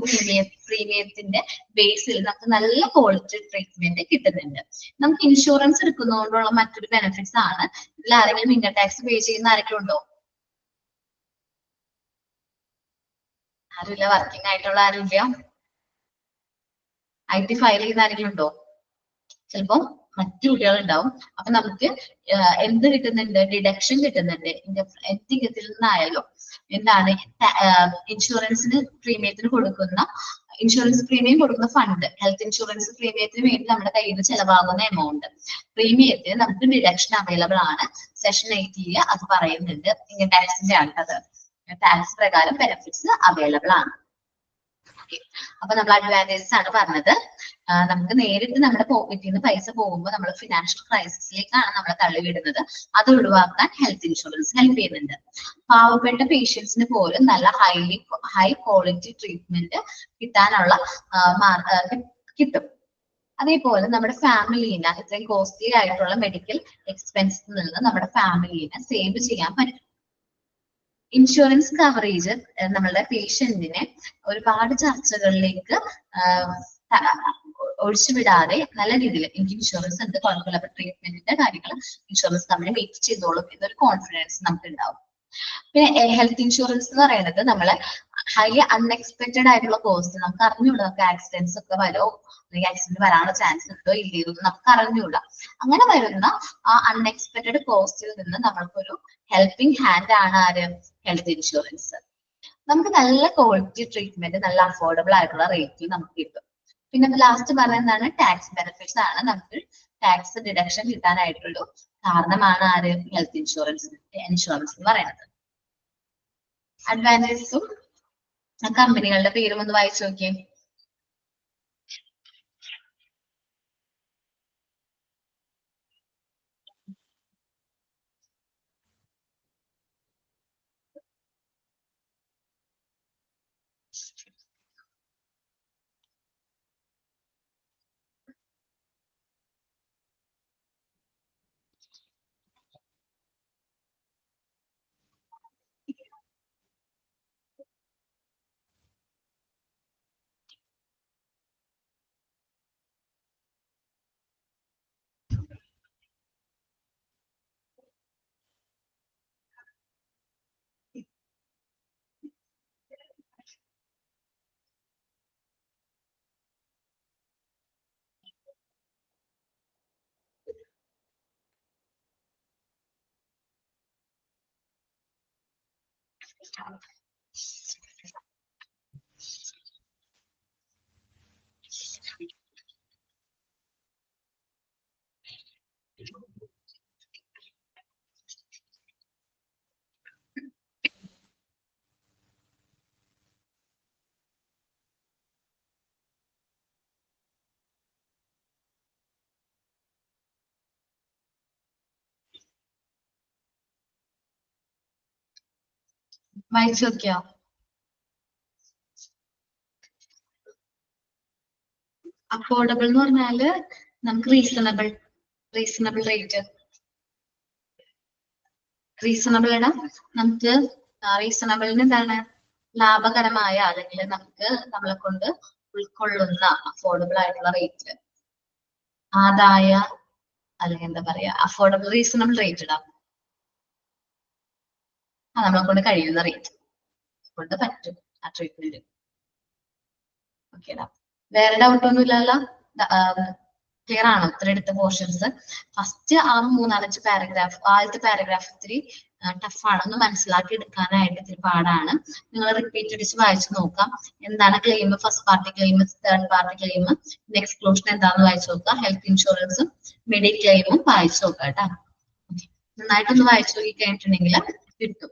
പ്രീമിയത്തിന്റെ ബേസിൽ നമുക്ക് നല്ല ക്വാളിറ്റി ട്രീറ്റ്മെന്റ് കിട്ടുന്നുണ്ട്. നമുക്ക് ഇൻഷുറൻസ് എടുക്കുന്നതുകൊണ്ടുള്ള മറ്റൊരു ബെനിഫിറ്റ്സ് ആണ്, ഇതിൽ ആരെങ്കിലും ഇൻകം ടാക്സ് പേ ചെയ്യുന്ന ആരെങ്കിലും ഉണ്ടോ? ആരുമില്ല. വർക്കിംഗ് ആയിട്ടുള്ള ആരുമില്ല. IT ഫയൽ ചെയ്യുന്ന ആരെങ്കിലും ഉണ്ടോ? ചിലപ്പോ മറ്റു കുട്ടികളുണ്ടാവും. അപ്പൊ നമുക്ക് എന്ത് കിട്ടുന്നുണ്ട്, ഡിഡക്ഷൻ കിട്ടുന്നുണ്ട്. എന്തിനത്തിൽ നിന്നായാലും എന്താണ് ഇൻഷുറൻസിന് പ്രീമിയത്തിന് കൊടുക്കുന്ന, ഇൻഷുറൻസ് പ്രീമിയം കൊടുക്കുന്ന ഫണ്ട്, ഹെൽത്ത് ഇൻഷുറൻസ് പ്രീമിയത്തിന് വേണ്ടി നമ്മുടെ കയ്യിൽ നിന്ന് ചെലവാകുന്ന എമൗണ്ട് പ്രീമിയത്തിന് നമുക്ക് ഡിഡക്ഷൻ അവൈലബിൾ ആണ്. സെഷൻ 80 അത് പറയുന്നുണ്ട്. ഇൻകം ടാക്സിന്റെ ആണ് അത്. ടാക്സ് പ്രകാരം ബെനിഫിറ്റ്സ് അവൈലബിൾ ആണ്. അപ്പൊ നമ്മൾ അഡ്വാൻറ്റേജസ് ആണ് പറഞ്ഞത്. നമുക്ക് നേരിട്ട് നമ്മുടെ പോക്കറ്റിൽ നിന്ന് പൈസ പോകുമ്പോൾ നമ്മൾ ഫിനാൻഷ്യൽ ക്രൈസിസിലേക്കാണ് നമ്മളെ തള്ളിവിടുന്നത്. അത് ഒഴിവാക്കാൻ ഹെൽത്ത് ഇൻഷുറൻസ് ഹെൽപ്പ് ചെയ്യുന്നുണ്ട്. പാവപ്പെട്ട പേഷ്യൻസിന് പോലും നല്ല ഹൈ ക്വാളിറ്റി ട്രീറ്റ്മെന്റ് കിട്ടാനുള്ള കിട്ടും. അതേപോലെ നമ്മുടെ ഫാമിലീനെ ഇത്രയും കോസ്റ്റ്ലി ആയിട്ടുള്ള മെഡിക്കൽ എക്സ്പെൻസിൽ നിന്ന് നമ്മുടെ ഫാമിലീനെ സേവ് ചെയ്യാൻ പറ്റും. ഇൻഷുറൻസ് കവറേജ് നമ്മളുടെ പേഷ്യന്റിനെ ഒരുപാട് ചർച്ചകളിലേക്ക് ഒഴിച്ചുവിടാതെ നല്ല രീതിയിൽ എനിക്ക് ഇൻഷുറൻസ് ഉണ്ട്, കുഴപ്പമില്ല, അപ്പൊ ട്രീറ്റ്മെന്റിന്റെ കാര്യങ്ങൾ ഇൻഷുറൻസ് കമ്പനി മീറ്റ് ചെയ്തോളും എന്നൊരു കോൺഫിഡൻസ് നമുക്ക് ഉണ്ടാവും. പിന്നെ ഹെൽത്ത് ഇൻഷുറൻസ് എന്ന് പറയുന്നത് നമ്മളെ ഹൈലി അൺഎക്സ്പെക്ടഡ് ആയിട്ടുള്ള കോസ്റ്റ്, നമുക്ക് അറിഞ്ഞൂടാ, നമുക്ക് ആക്സിഡൻസ് ഒക്കെ വരുമോ അല്ലെങ്കിൽ ആക്സിഡന്റ് വരാനുള്ള ചാൻസ് ഉണ്ടോ ഇല്ലയോ നമുക്ക് അറിഞ്ഞൂടാ. അങ്ങനെ വരുന്ന ആ അൺഎക്സ്പെക്ടഡ് കോസ്റ്റിൽ നിന്ന് നമ്മൾക്കൊരു ഹെൽപ്പിംഗ് ഹാൻഡ് ആണ് ആര്, ഹെൽത്ത് ഇൻഷുറൻസ്. നമുക്ക് നല്ല ക്വാളിറ്റി ട്രീറ്റ്മെന്റ് നല്ല അഫോർഡബിൾ ആയിട്ടുള്ള റേറ്റിൽ നമുക്ക് കിട്ടും. പിന്നെ ലാസ്റ്റ് പറയുന്നതാണ് ടാക്സ് ബെനിഫിറ്റ്സ് ആണ്. നമുക്ക് ടാക്സ് ഡിഡക്ഷൻ കിട്ടാനായിട്ടുള്ള കാരണമാണ് ആര്, ഹെൽത്ത് ഇൻഷുറൻസ് എന്ന് പറയുന്നത്. അഡ്വാൻറ്റേജസും കമ്പനികളുടെ പേരും ഒന്ന് വായിച്ചു നോക്കിയേ. വായിച്ചു നോക്കിയോ? അഫോർഡബിൾ എന്ന് പറഞ്ഞാല് നമുക്ക് റീസണബിൾ റേറ്റ് റീസണബിൾ ഇടാം. നമുക്ക് റീസണബിളിന് എന്താണ് ലാഭകരമായ അല്ലെങ്കിൽ നമുക്ക് നമ്മളെ കൊണ്ട് ഉൾക്കൊള്ളുന്ന അഫോർഡബിൾ ആയിട്ടുള്ള റേറ്റ്, ആദായ അല്ലെങ്കിൽ എന്താ പറയാ അഫോർഡബിൾ റീസണബിൾ റേറ്റ് ഇടാം. നമ്മളെ കൊണ്ട് കഴിയുന്ന റേറ്റ് കൊണ്ട് പറ്റും ആ ട്രീറ്റ്മെന്റ്. ഓക്കേടാ, വേറെ ഡൗട്ട് ഒന്നും ഇല്ലല്ലോ? ക്ലിയർ ആണോ ഇത്ര എടുത്ത പോർഷൻസ്? ഫസ്റ്റ് ആ 3-4 പാരഗ്രാഫ്, ആദ്യത്തെ പാരഗ്രാഫ് ഇത്തിരി ടഫാണ്, ഒന്ന് മനസ്സിലാക്കി എടുക്കാനായിട്ട് ഇത്തിരി പാടാണ്. നിങ്ങൾ റിപ്പീറ്റ് അടിച്ച് വായിച്ചു നോക്കാം. എന്താണ് claim, first party claim, third party claim, exclusion എന്താണെന്ന് വായിച്ചു നോക്കാം. ഹെൽത്ത് ഇൻഷുറൻസും മെഡിക്ലെയിമും വായിച്ചു നോക്കാം കേട്ടോ. നന്നായിട്ടൊന്ന് വായിച്ചു നോക്കി കഴിഞ്ഞിട്ടുണ്ടെങ്കിൽ കിട്ടും.